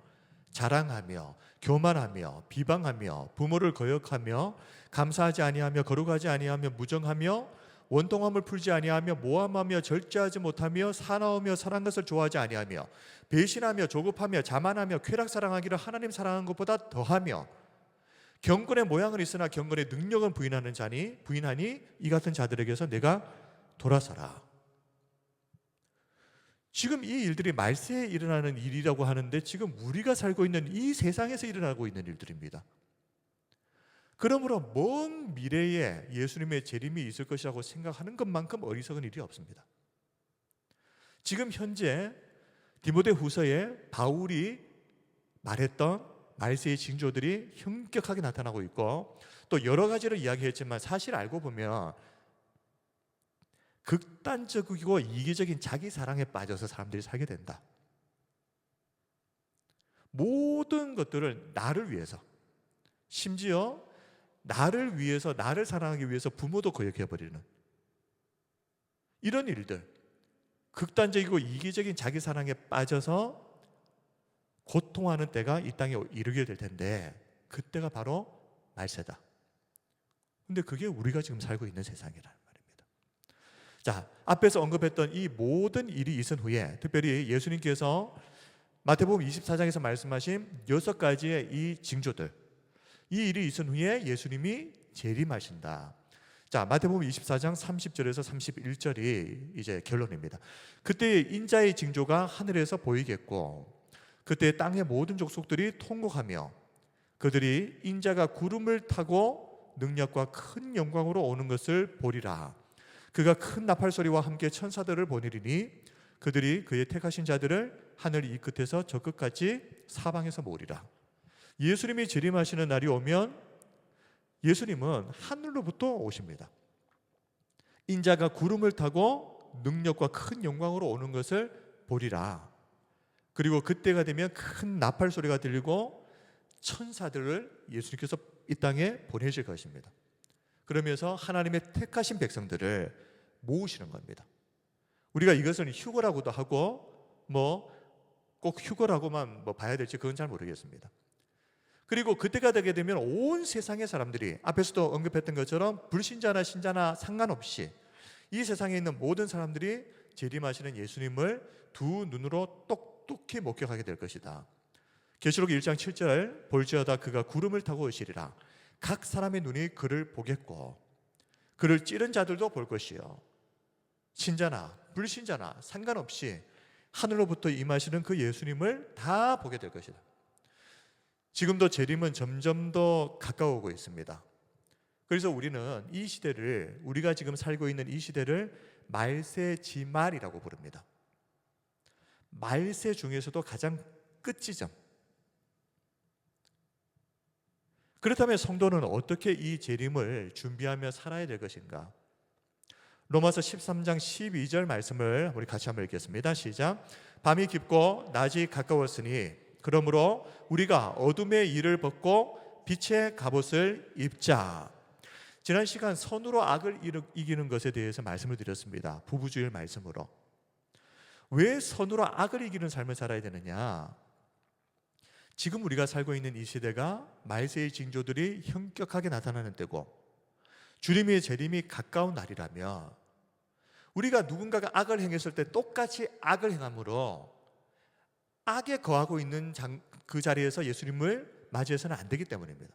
자랑하며 교만하며 비방하며 부모를 거역하며 감사하지 아니하며 거룩하지 아니하며 무정하며 원통함을 풀지 아니하며 모함하며 절제하지 못하며 사나우며 사랑하는 것을 좋아하지 아니하며 배신하며 조급하며 자만하며 쾌락 사랑하기를 하나님 사랑하는 것보다 더하며 경건의 모양은 있으나 경건의 능력은 부인하니 이 같은 자들에게서 내가 돌아서라. 지금 이 일들이 말세에 일어나는 일이라고 하는데 지금 우리가 살고 있는 이 세상에서 일어나고 있는 일들입니다. 그러므로 먼 미래에 예수님의 재림이 있을 것이라고 생각하는 것만큼 어리석은 일이 없습니다. 지금 현재 디모데후서에 바울이 말했던 말세의 징조들이 현격하게 나타나고 있고 또 여러 가지를 이야기했지만 사실 알고 보면 극단적이고 이기적인 자기 사랑에 빠져서 사람들이 살게 된다. 모든 것들을 나를 위해서, 심지어 나를 위해서, 나를 사랑하기 위해서 부모도 거역해버리는 이런 일들, 극단적이고 이기적인 자기 사랑에 빠져서 고통하는 때가 이 땅에 이르게 될 텐데 그때가 바로 말세다. 근데 그게 우리가 지금 살고 있는 세상이라는 말입니다. 자, 앞에서 언급했던 이 모든 일이 있은 후에 특별히 예수님께서 마태복음 24장에서 말씀하신 6가지의 이 징조들, 이 일이 있은 후에 예수님이 재림하신다. 자, 마태복음 24장 30절에서 31절이 이제 결론입니다. 그때 인자의 징조가 하늘에서 보이겠고 그때 땅의 모든 족속들이 통곡하며 그들이 인자가 구름을 타고 능력과 큰 영광으로 오는 것을 보리라. 그가 큰 나팔 소리와 함께 천사들을 보내리니 그들이 그의 택하신 자들을 하늘 이 끝에서 저 끝까지 사방에서 모으리라. 예수님이 재림하시는 날이 오면 예수님은 하늘로부터 오십니다. 인자가 구름을 타고 능력과 큰 영광으로 오는 것을 보리라. 그리고 그때가 되면 큰 나팔 소리가 들리고 천사들을 예수님께서 이 땅에 보내실 것입니다. 그러면서 하나님의 택하신 백성들을 모으시는 겁니다. 우리가 이것을 휴거라고도 하고 뭐 꼭 휴거라고만 봐야 될지 그건 잘 모르겠습니다. 그리고 그때가 되게 되면 온 세상의 사람들이 앞에서도 언급했던 것처럼 불신자나 신자나 상관없이 이 세상에 있는 모든 사람들이 재림하시는 예수님을 두 눈으로 똑똑히 목격하게 될 것이다. 계시록 1장 7절 볼지어다 그가 구름을 타고 오시리라. 각 사람의 눈이 그를 보겠고 그를 찌른 자들도 볼 것이요 신자나 불신자나 상관없이 하늘로부터 임하시는 그 예수님을 다 보게 될 것이다. 지금도 재림은 점점 더 가까워오고 있습니다. 그래서 우리는 이 시대를, 우리가 지금 살고 있는 이 시대를 말세지말이라고 부릅니다. 말세 중에서도 가장 끝지점. 그렇다면 성도는 어떻게 이 재림을 준비하며 살아야 될 것인가? 로마서 13장 12절 말씀을 우리 같이 한번 읽겠습니다. 시작. 밤이 깊고 낮이 가까웠으니 그러므로 우리가 어둠의 일을 벗고 빛의 갑옷을 입자. 지난 시간 선으로 악을 이기는 것에 대해서 말씀을 드렸습니다. 부부주일 말씀으로. 왜 선으로 악을 이기는 삶을 살아야 되느냐? 지금 우리가 살고 있는 이 시대가 말세의 징조들이 현격하게 나타나는 때고 주님의 재림이 가까운 날이라며 우리가 누군가가 악을 행했을 때 똑같이 악을 행함으로 악에 거하고 있는 그 자리에서 예수님을 맞이해서는 안 되기 때문입니다.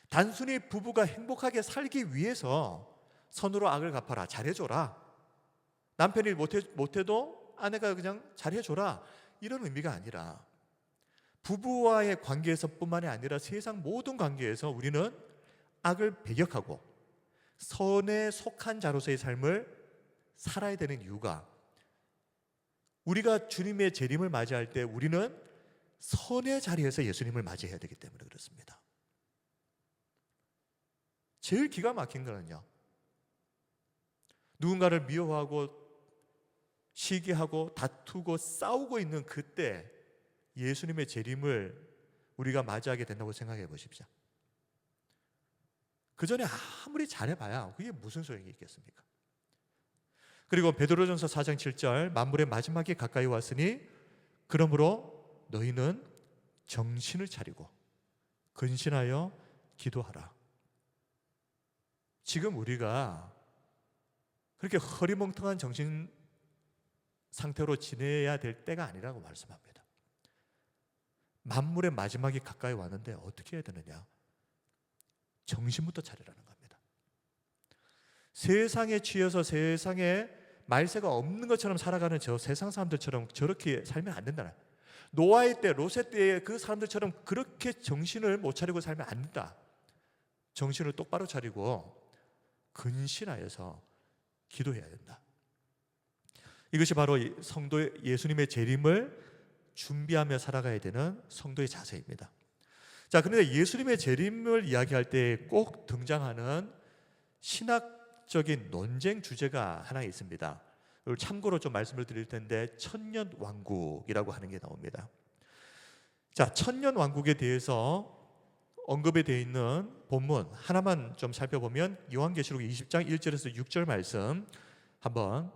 단순히 부부가 행복하게 살기 위해서 선으로 악을 갚아라, 잘해줘라, 남편이 못해도 아내가 그냥 잘해줘라, 이런 의미가 아니라 부부와의 관계에서뿐만이 아니라 세상 모든 관계에서 우리는 악을 배격하고 선에 속한 자로서의 삶을 살아야 되는 이유가, 우리가 주님의 재림을 맞이할 때 우리는 선의 자리에서 예수님을 맞이해야 되기 때문에 그렇습니다. 제일 기가 막힌 거는요, 누군가를 미워하고 시기하고 다투고 싸우고 있는 그때 예수님의 재림을 우리가 맞이하게 된다고 생각해 보십시오. 그 전에 아무리 잘해봐야 그게 무슨 소용이 있겠습니까? 그리고 베드로전서 4장 7절, 만물의 마지막이 가까이 왔으니 그러므로 너희는 정신을 차리고 근신하여 기도하라. 지금 우리가 그렇게 허리멍텅한 정신 상태로 지내야 될 때가 아니라고 말씀합니다. 만물의 마지막이 가까이 왔는데 어떻게 해야 되느냐? 정신부터 차리라는 겁니다. 세상에 취해서 세상에 말세가 없는 것처럼 살아가는 저 세상 사람들처럼 저렇게 살면 안 된다. 노아의 때, 롯의 때의 그 사람들처럼 그렇게 정신을 못 차리고 살면 안 된다. 정신을 똑바로 차리고 근신하여서 기도해야 된다. 이것이 바로 성도의 예수님의 재림을 준비하며 살아가야 되는 성도의 자세입니다. 자, 그런데 예수님의 재림을 이야기할 때 꼭 등장하는 신학적인 논쟁 주제가 하나 있습니다. 이걸 참고로 좀 말씀을 드릴 텐데, 천년왕국이라고 하는 게 나옵니다. 자, 천년왕국에 대해서 언급이 되어 있는 본문 하나만 좀 살펴보면 요한계시록 20장 1절에서 6절 말씀 한번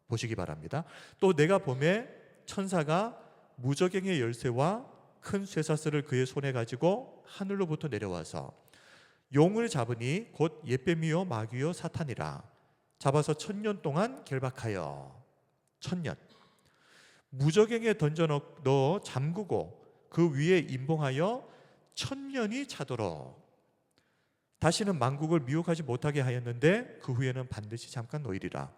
보시기 바랍니다. 또 내가 보매 천사가 무저갱의 열쇠와 큰 쇠사슬을 그의 손에 가지고 하늘로부터 내려와서 용을 잡으니 곧 jet뱀이요 마귀요 사탄이라. 잡아서 1000년 동안 결박하여, 1000년 무저갱에 던져 넣어 잠그고 그 위에 임봉하여 1000년이 차도록 다시는 만국을 미혹하지 못하게 하였는데 그 후에는 반드시 잠깐 놓이리라.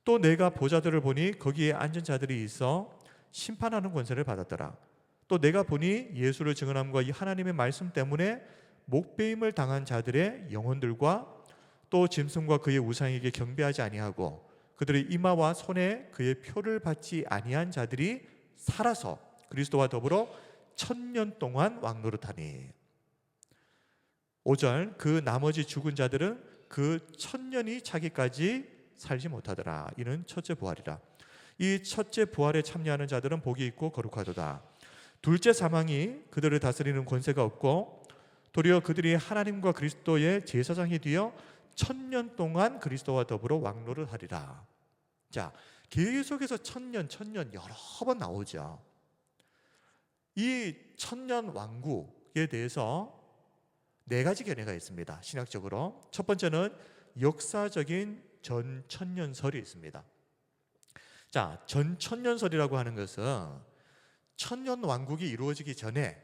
또 내가 보좌들을 보니 거기에 앉은 자들이 있어 심판하는 권세를 받았더라. 또 내가 보니 예수를 증언함과 이 하나님의 말씀 때문에 목배임을 당한 자들의 영혼들과 또 짐승과 그의 우상에게 경배하지 아니하고 그들의 이마와 손에 그의 표를 받지 아니한 자들이 살아서 그리스도와 더불어 1000년 동안 왕노릇하니. 5절, 그 나머지 죽은 자들은 그 1000년이 차기까지 살지 못하더라. 이는 첫째 부활이라. 이 첫째 부활에 참여하는 자들은 복이 있고 거룩하도다. 둘째 사망이 그들을 다스리는 권세가 없고 도리어 그들이 하나님과 그리스도의 제사장이 되어 1000년 동안 그리스도와 더불어 왕노릇하리라. 자, 계속해서 1000년 여러 번 나오죠. 이 1000년 왕국에 대해서 네 가지 견해가 있습니다. 신학적으로. 첫 번째는 역사적인 전천년설이 있습니다. 자, 전천년설이라고 하는 것은 천년 왕국이 이루어지기 전에,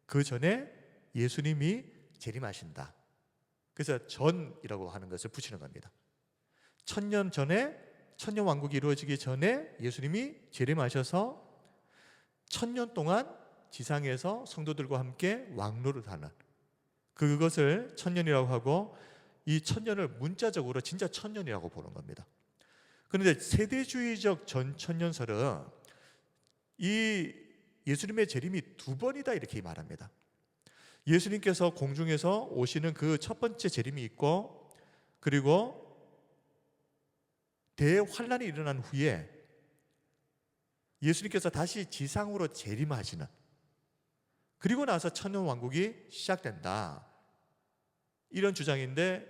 그 전에 예수님이 재림하신다. 그래서 전이라고 하는 것을 붙이는 겁니다. 1000년 전에, 천년 왕국이 이루어지기 전에 예수님이 재림하셔서 1000년 동안 지상에서 성도들과 함께 왕노릇하는, 그것을 천년이라고 하고, 이 천년을 문자적으로 진짜 천년이라고 보는 겁니다. 그런데 세대주의적 전천년설은 이 예수님의 재림이 두 번이다 이렇게 말합니다. 예수님께서 공중에서 오시는 그 첫 번째 재림이 있고, 그리고 대환란이 일어난 후에 예수님께서 다시 지상으로 재림하시는, 그리고 나서 천년 왕국이 시작된다, 이런 주장인데,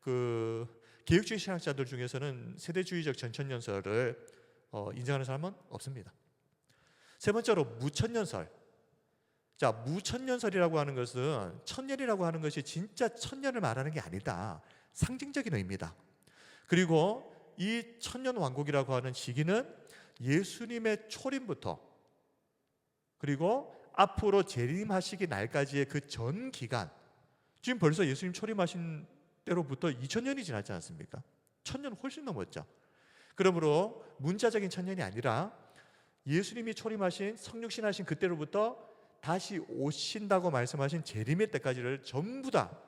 그 개혁주의 신학자들 중에서는 세대주의적 전천년설을 인정하는 사람은 없습니다. 세 번째로 무천년설. 자, 무천년설이라고 하는 것은 천년이라고 하는 것이 진짜 천년을 말하는 게 아니다, 상징적인 의미다. 그리고 이 천년 왕국이라고 하는 시기는 예수님의 초림부터 그리고 앞으로 재림하시기 날까지의 그 전 기간, 지금 벌써 예수님 초림하신 때로부터 2000년이 지났지 않습니까? 1000년 훨씬 넘었죠. 그러므로 문자적인 천년이 아니라 예수님이 초림하신 성육신하신 그때로부터 다시 오신다고 말씀하신 재림의 때까지를 전부 다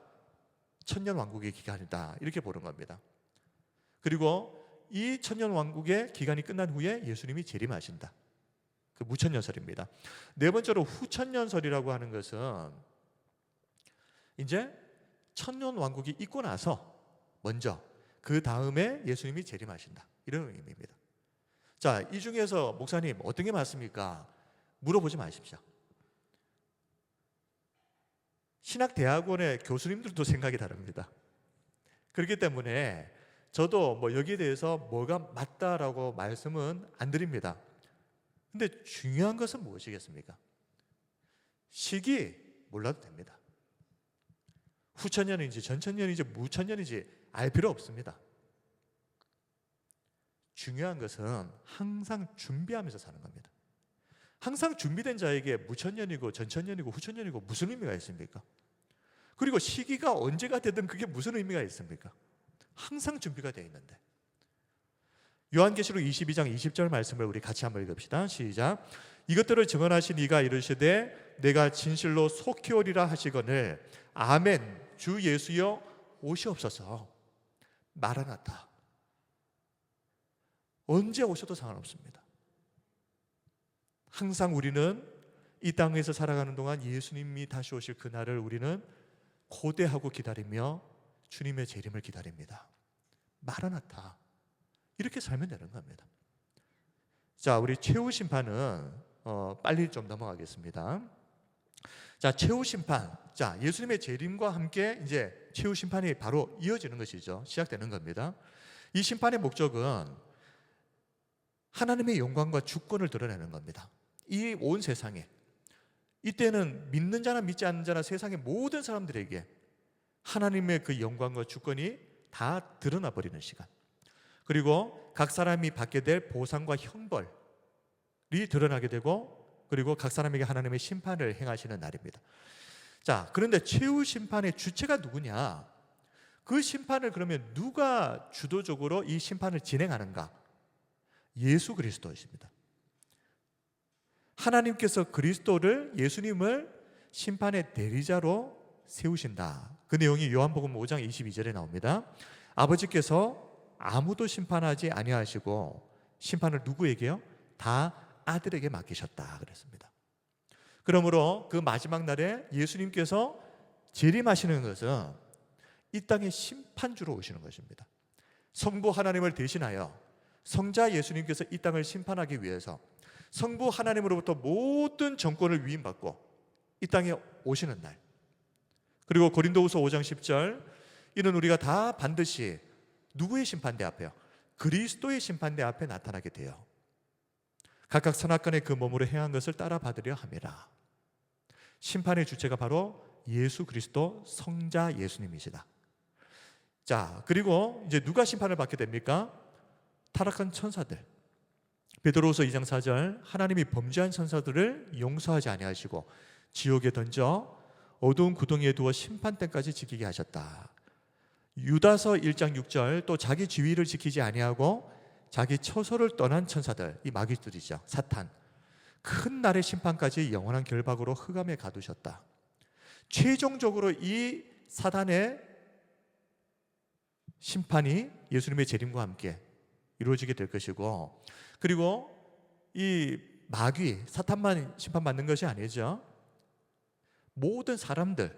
천년 왕국의 기간이다, 이렇게 보는 겁니다. 그리고 이 천년 왕국의 기간이 끝난 후에 예수님이 재림하신다. 그 무천년설입니다. 네 번째로 후천년설이라고 하는 것은 이제 천년 왕국이 있고 나서 먼저 그 다음에 예수님이 재림하신다, 이런 의미입니다. 자, 이 중에서 목사님 어떤 게 맞습니까? 물어보지 마십시오. 신학대학원의 교수님들도 생각이 다릅니다. 그렇기 때문에 저도 여기에 대해서 뭐가 맞다라고 말씀은 안 드립니다. 근데 중요한 것은 무엇이겠습니까? 시기 몰라도 됩니다. 후천년인지 전천년인지 무천년인지 알 필요 없습니다. 중요한 것은 항상 준비하면서 사는 겁니다. 항상 준비된 자에게 무천년이고 전천년이고 후천년이고 무슨 의미가 있습니까? 그리고 시기가 언제가 되든 그게 무슨 의미가 있습니까? 항상 준비가 되어 있는데. 요한계시록 22장 20절 말씀을 우리 같이 한번 읽읍시다. 시작. 이것들을 증언하신 이가 이르시되 내가 진실로 속히 오리라 하시거늘 아멘. 주 예수여 오시옵소서. 마라나타. 언제 오셔도 상관없습니다. 항상 우리는 이 땅에서 살아가는 동안 예수님이 다시 오실 그날을 우리는 고대하고 기다리며 주님의 재림을 기다립니다. 마라나타. 이렇게 살면 되는 겁니다. 자, 우리 최후 심판은 빨리 좀 넘어가겠습니다. 자, 최후 심판. 자, 예수님의 재림과 함께 이제 최후 심판이 바로 이어지는 것이죠. 시작되는 겁니다. 이 심판의 목적은 하나님의 영광과 주권을 드러내는 겁니다. 이 온 세상에, 이때는 믿는 자나 믿지 않는 자나 세상의 모든 사람들에게 하나님의 그 영광과 주권이 다 드러나 버리는 시간, 그리고 각 사람이 받게 될 보상과 형벌이 드러나게 되고, 그리고 각 사람에게 하나님의 심판을 행하시는 날입니다. 자, 그런데 최후 심판의 주체가 누구냐? 그 심판을 그러면 누가 주도적으로 이 심판을 진행하는가? 예수 그리스도이십니다. 하나님께서 그리스도를, 예수님을 심판의 대리자로 세우신다. 그 내용이 요한복음 5장 22절에 나옵니다. 아버지께서 아무도 심판하지 아니하시고 심판을 누구에게요? 다 아들에게 맡기셨다 그랬습니다. 그러므로 그 마지막 날에 예수님께서 재림하시는 것은 이 땅의 심판주로 오시는 것입니다. 성부 하나님을 대신하여 성자 예수님께서 이 땅을 심판하기 위해서 성부 하나님으로부터 모든 정권을 위임받고 이 땅에 오시는 날, 그리고 고린도후서 5장 10절 이는 우리가 다 반드시 누구의 심판대 앞에요? 그리스도의 심판대 앞에 나타나게 돼요. 각각 선악간의 그 몸으로 행한 것을 따라 받으려 함이라. 심판의 주체가 바로 예수 그리스도 성자 예수님이시다. 자, 그리고 이제 누가 심판을 받게 됩니까? 타락한 천사들. 베드로후서 2장 4절 하나님이 범죄한 천사들을 용서하지 아니하시고 지옥에 던져 어두운 구덩이에 두어 심판때까지 지키게 하셨다. 유다서 1장 6절 또 자기 지위를 지키지 아니하고 자기 처소를 떠난 천사들, 이 마귀들이죠. 사탄. 큰 날의 심판까지 영원한 결박으로 흑암에 가두셨다. 최종적으로 이 사단의 심판이 예수님의 재림과 함께 이루어지게 될 것이고, 그리고 이 마귀, 사탄만 심판받는 것이 아니죠. 모든 사람들.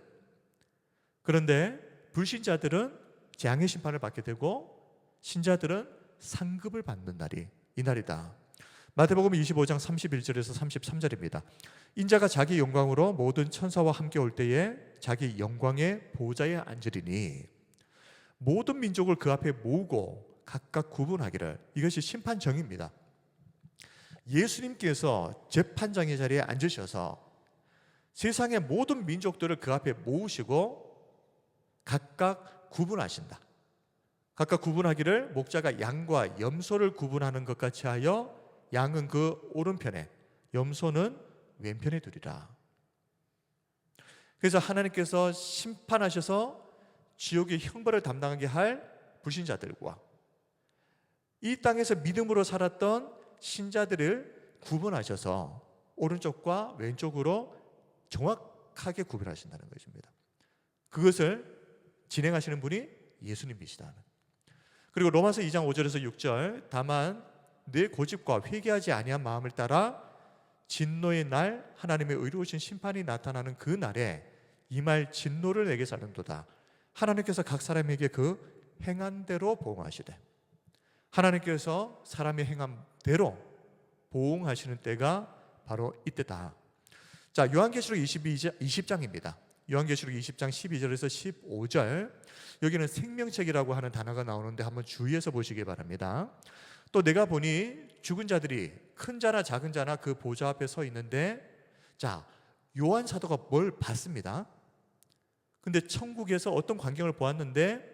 그런데 불신자들은 재앙의 심판을 받게 되고 신자들은 상급을 받는 날이 이 날이다. 마태복음 25장 31절에서 33절입니다. 인자가 자기 영광으로 모든 천사와 함께 올 때에 자기 영광의 보좌에 앉으리니 모든 민족을 그 앞에 모으고 각각 구분하기를. 이것이 심판정입니다. 예수님께서 재판장의 자리에 앉으셔서 세상의 모든 민족들을 그 앞에 모으시고 각각 구분하신다. 각각 구분하기를 목자가 양과 염소를 구분하는 것 같이 하여 양은 그 오른편에 염소는 왼편에 두리라. 그래서 하나님께서 심판하셔서 지옥의 형벌을 담당하게 할 불신자들과 이 땅에서 믿음으로 살았던 신자들을 구분하셔서 오른쪽과 왼쪽으로 정확하게 구별하신다는 것입니다. 그것을 진행하시는 분이 예수님이시다. 그리고 로마서 2장 5절에서 6절, 다만 내 고집과 회개하지 아니한 마음을 따라 진노의 날 하나님의 의로우신 심판이 나타나는 그 날에 임할 진노를 내게 살는도다. 하나님께서 각 사람에게 그 행한 대로 보응하시되, 하나님께서 사람이 행한 대로 보응하시는 때가 바로 이때다. 자, 요한계시록 20장입니다. 요한계시록 20장 12절에서 15절, 여기는 생명책이라고 하는 단어가 나오는데 한번 주의해서 보시기 바랍니다. 또 내가 보니 죽은 자들이 큰 자나 작은 자나 그 보좌 앞에 서 있는데, 자, 요한 사도가 뭘 봤습니다. 근데 천국에서 어떤 광경을 보았는데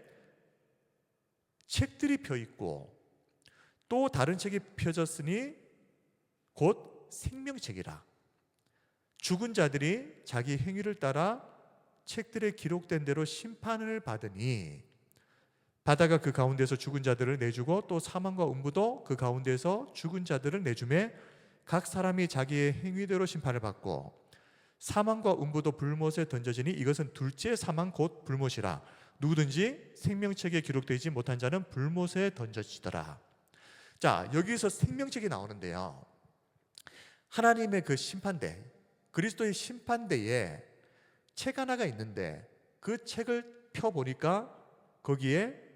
책들이 펴 있고 또 다른 책이 펴졌으니 곧 생명책이라. 죽은 자들이 자기 행위를 따라 책들에 기록된 대로 심판을 받으니 바다가 그 가운데서 죽은 자들을 내주고 또 사망과 음부도 그 가운데서 죽은 자들을 내주매 각 사람이 자기의 행위대로 심판을 받고 사망과 음부도 불못에 던져지니 이것은 둘째 사망 곧 불못이라. 누구든지 생명책에 기록되지 못한 자는 불못에 던져지더라. 자, 여기서 생명책이 나오는데요, 하나님의 그 심판대, 그리스도의 심판대에 책 하나가 있는데 그 책을 펴보니까 거기에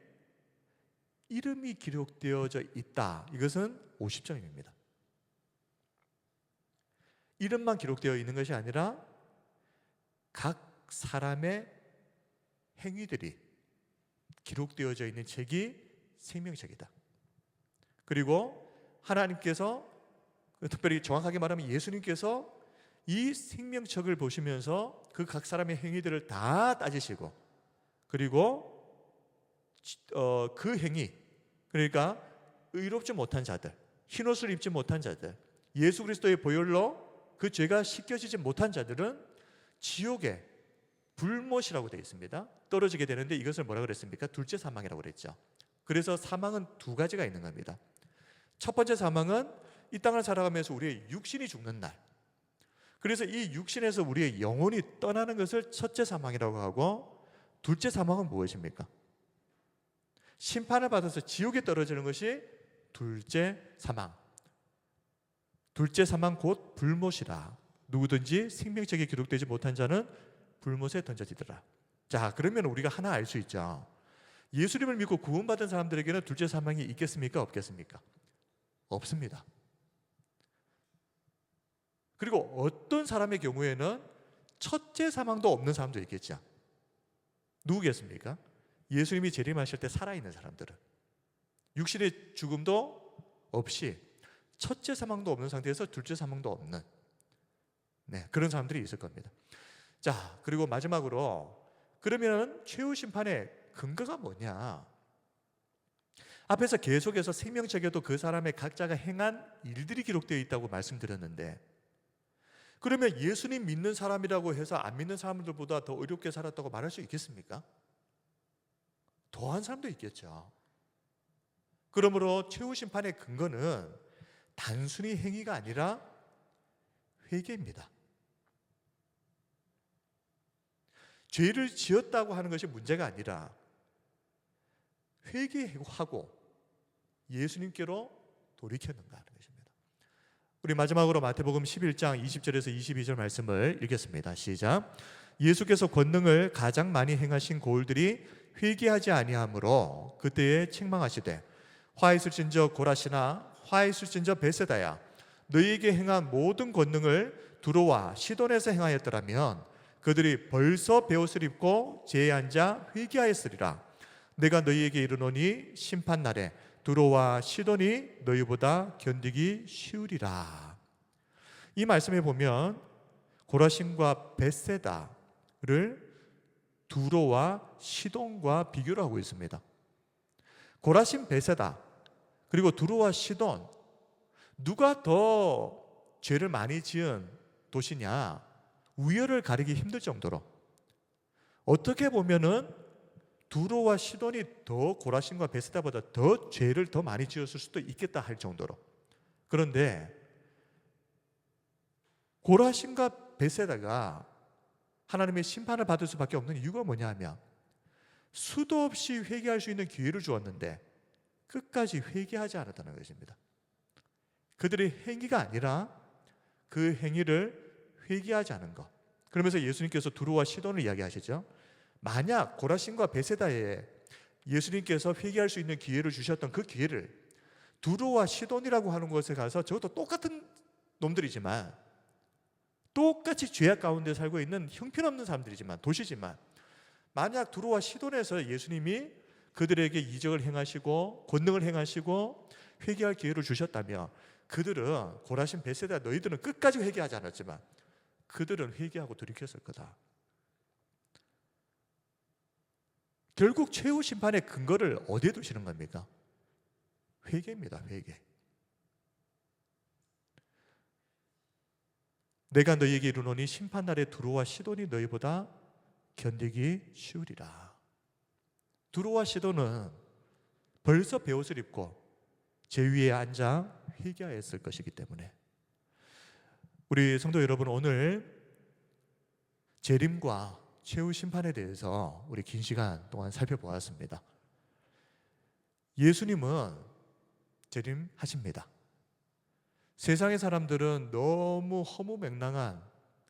이름이 기록되어져 있다. 이것은 50점입니다. 이름만 기록되어 있는 것이 아니라 각 사람의 행위들이 기록되어져 있는 책이 생명책이다. 그리고 하나님께서, 특별히 정확하게 말하면 예수님께서 이 생명책을 보시면서 그 각 사람의 행위들을 다 따지시고, 그리고 그 행위, 그러니까 의롭지 못한 자들, 흰옷을 입지 못한 자들, 예수 그리스도의 보혈로 그 죄가 씻겨지지 못한 자들은 지옥에 불못이라고 되어 있습니다. 떨어지게 되는데 이것을 뭐라고 그랬습니까? 둘째 사망이라고 그랬죠. 그래서 사망은 두 가지가 있는 겁니다. 첫 번째 사망은 이 땅을 살아가면서 우리의 육신이 죽는 날, 그래서 이 육신에서 우리의 영혼이 떠나는 것을 첫째 사망이라고 하고, 둘째 사망은 무엇입니까? 심판을 받아서 지옥에 떨어지는 것이 둘째 사망. 둘째 사망 곧 불못이라. 누구든지 생명책에 기록되지 못한 자는 불못에 던져지더라. 자, 그러면 우리가 하나 알 수 있죠. 예수님을 믿고 구원받은 사람들에게는 둘째 사망이 있겠습니까? 없겠습니까? 없습니다. 그리고 어떤 사람의 경우에는 첫째 사망도 없는 사람도 있겠죠. 누구겠습니까? 예수님이 재림하실 때 살아있는 사람들은 육신의 죽음도 없이 첫째 사망도 없는 상태에서 둘째 사망도 없는, 그런 사람들이 있을 겁니다. 자, 그리고 마지막으로, 그러면 최후 심판의 근거가 뭐냐? 앞에서 계속해서 생명책에도 그 사람의 각자가 행한 일들이 기록되어 있다고 말씀드렸는데, 그러면 예수님 믿는 사람이라고 해서 안 믿는 사람들보다 더 의롭게 살았다고 말할 수 있겠습니까? 더한 사람도 있겠죠. 그러므로 최후 심판의 근거는 단순히 행위가 아니라 회개입니다. 죄를 지었다고 하는 것이 문제가 아니라 회개하고 예수님께로 돌이켰는가 하는 것입니다. 우리 마지막으로 마태복음 11장 20절에서 22절 말씀을 읽겠습니다. 시작. 예수께서 권능을 가장 많이 행하신 고을들이 회개하지 아니하므로 그때에 책망하시되, 화 있을진저 고라시나 화 있을진저 베세다야, 너희에게 행한 모든 권능을 두로와 시돈에서 행하였더라면 그들이 벌써 베옷을 입고 제에 앉아 회개하였으리라. 내가 너희에게 이르노니 심판날에 두로와 시돈이 너희보다 견디기 쉬우리라. 이 말씀에 보면 고라신과 벳세다를 두로와 시돈과 비교를 하고 있습니다. 고라신, 벳세다, 그리고 두로와 시돈, 누가 더 죄를 많이 지은 도시냐? 우열을 가리기 힘들 정도로, 어떻게 보면은 두로와 시돈이 더 고라신과 벳세다보다 더 죄를 더 많이 지었을 수도 있겠다 할 정도로. 그런데 고라신과 베세다가 하나님의 심판을 받을 수밖에 없는 이유가 뭐냐 하면 수도 없이 회개할 수 있는 기회를 주었는데 끝까지 회개하지 않았다는 것입니다. 그들의 행위가 아니라 그 행위를 회개하지 않은 것. 그러면서 예수님께서 두로와 시돈을 이야기하시죠. 만약 고라신과 베세다에 예수님께서 회개할 수 있는 기회를 주셨던 그 기회를 두로와 시돈이라고 하는 곳에 가서 저것도 똑같은 놈들이지만 똑같이 죄악 가운데 살고 있는 형편없는 사람들이지만 도시지만 만약 두로와 시돈에서 예수님이 그들에게 이적을 행하시고 권능을 행하시고 회개할 기회를 주셨다면 그들은 고라신 베세다 너희들은 끝까지 회개하지 않았지만 그들은 회개하고 돌이켰을 거다. 결국 최후 심판의 근거를 어디에 두시는 겁니까? 회개입니다. 회개. 내가 너희에게 이르노니 심판날에 두로와 시돈이 너희보다 견디기 쉬우리라. 두로와 시돈은 벌써 베옷을 입고 제 위에 앉아 회개하였을 것이기 때문에 우리 성도 여러분, 오늘 재림과 최후 심판에 대해서 우리 긴 시간 동안 살펴보았습니다. 예수님은 재림하십니다. 세상의 사람들은 너무 허무맹랑한,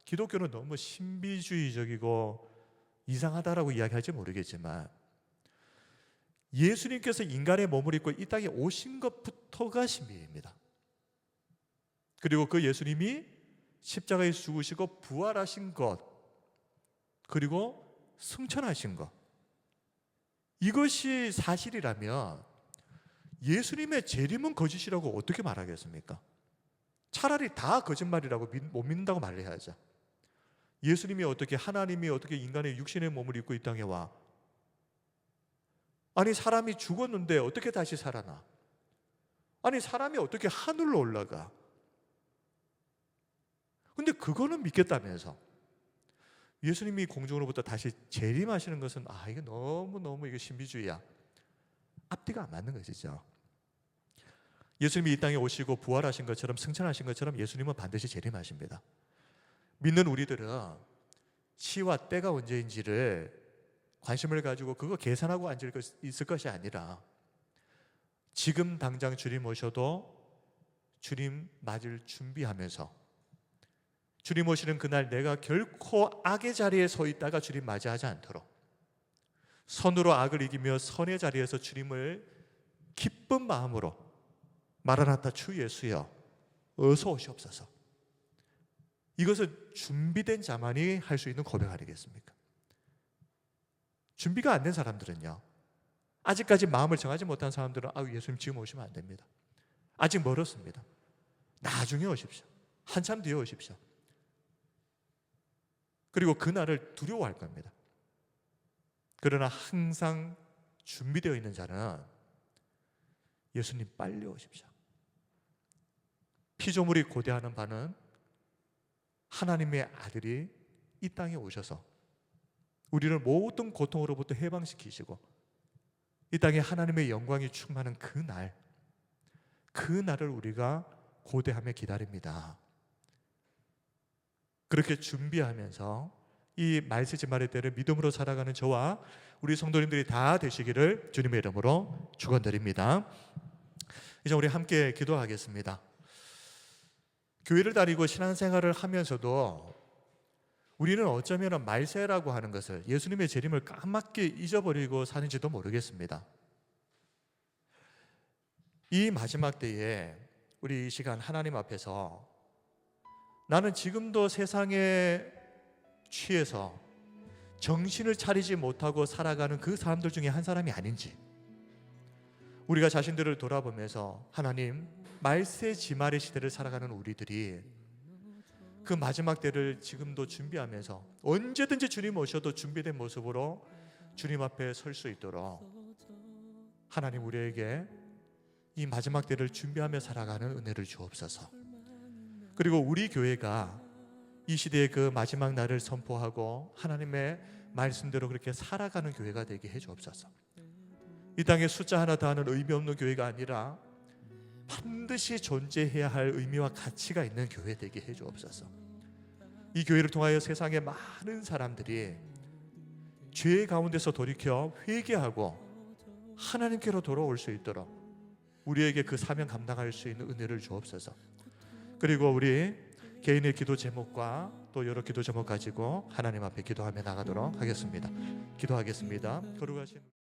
기독교는 너무 신비주의적이고 이상하다라고 이야기할지 모르겠지만 예수님께서 인간의 몸을 입고 이 땅에 오신 것부터가 신비입니다. 그리고 그 예수님이 십자가에 죽으시고 부활하신 것, 그리고 승천하신 것, 이것이 사실이라면 예수님의 재림은 거짓이라고 어떻게 말하겠습니까? 차라리 다 거짓말이라고 못 믿는다고 말해야죠. 예수님이 어떻게, 하나님이 어떻게 인간의 육신의 몸을 입고 이 땅에 와? 아니, 사람이 죽었는데 어떻게 다시 살아나? 아니, 사람이 어떻게 하늘로 올라가? 근데 그거는 믿겠다면서 예수님이 공중으로부터 다시 재림하시는 것은 이게 너무너무 이게 신비주의야. 앞뒤가 안 맞는 것이죠. 예수님이 이 땅에 오시고 부활하신 것처럼 승천하신 것처럼 예수님은 반드시 재림하십니다. 믿는 우리들은 시와 때가 언제인지를 관심을 가지고 그거 계산하고 있을 것이 아니라 지금 당장 주님 오셔도 주님 맞을 준비하면서 주님 오시는 그날 내가 결코 악의 자리에 서 있다가 주님 맞이하지 않도록 선으로 악을 이기며 선의 자리에서 주님을 기쁜 마음으로 마라나타 주 예수여 어서 오시옵소서, 이것은 준비된 자만이 할 수 있는 고백 아니겠습니까? 준비가 안 된 사람들은요, 아직까지 마음을 정하지 못한 사람들은 예수님 지금 오시면 안 됩니다. 아직 멀었습니다. 나중에 오십시오. 한참 뒤에 오십시오. 그리고 그날을 두려워할 겁니다. 그러나 항상 준비되어 있는 자는 예수님 빨리 오십시오. 피조물이 고대하는 바는 하나님의 아들이 이 땅에 오셔서 우리를 모든 고통으로부터 해방시키시고 이 땅에 하나님의 영광이 충만한 그날을 우리가 고대하며 기다립니다. 그렇게 준비하면서 이 말세지 말의 때를 믿음으로 살아가는 저와 우리 성도님들이 다 되시기를 주님의 이름으로 축원드립니다. 이제 우리 함께 기도하겠습니다. 교회를 다니고 신앙생활을 하면서도 우리는 어쩌면 말세라고 하는 것을, 예수님의 재림을 까맣게 잊어버리고 사는지도 모르겠습니다. 이 마지막 때에 우리 이 시간 하나님 앞에서 나는 지금도 세상에 취해서 정신을 차리지 못하고 살아가는 그 사람들 중에 한 사람이 아닌지 우리가 자신들을 돌아보면서 하나님, 말세 지말의 시대를 살아가는 우리들이 그 마지막 때를 지금도 준비하면서 언제든지 주님 오셔도 준비된 모습으로 주님 앞에 설 수 있도록 하나님 우리에게 이 마지막 때를 준비하며 살아가는 은혜를 주옵소서. 그리고 우리 교회가 이 시대의 그 마지막 날을 선포하고 하나님의 말씀대로 그렇게 살아가는 교회가 되게 해주옵소서. 이 땅에 숫자 하나 더하는 의미 없는 교회가 아니라 반드시 존재해야 할 의미와 가치가 있는 교회 되게 해주옵소서. 이 교회를 통하여 세상의 많은 사람들이 죄 가운데서 돌이켜 회개하고 하나님께로 돌아올 수 있도록 우리에게 그 사명 감당할 수 있는 은혜를 주옵소서. 그리고 우리 개인의 기도 제목과 또 여러 기도 제목 가지고 하나님 앞에 기도하며 나가도록 하겠습니다. 기도하겠습니다. 거룩하신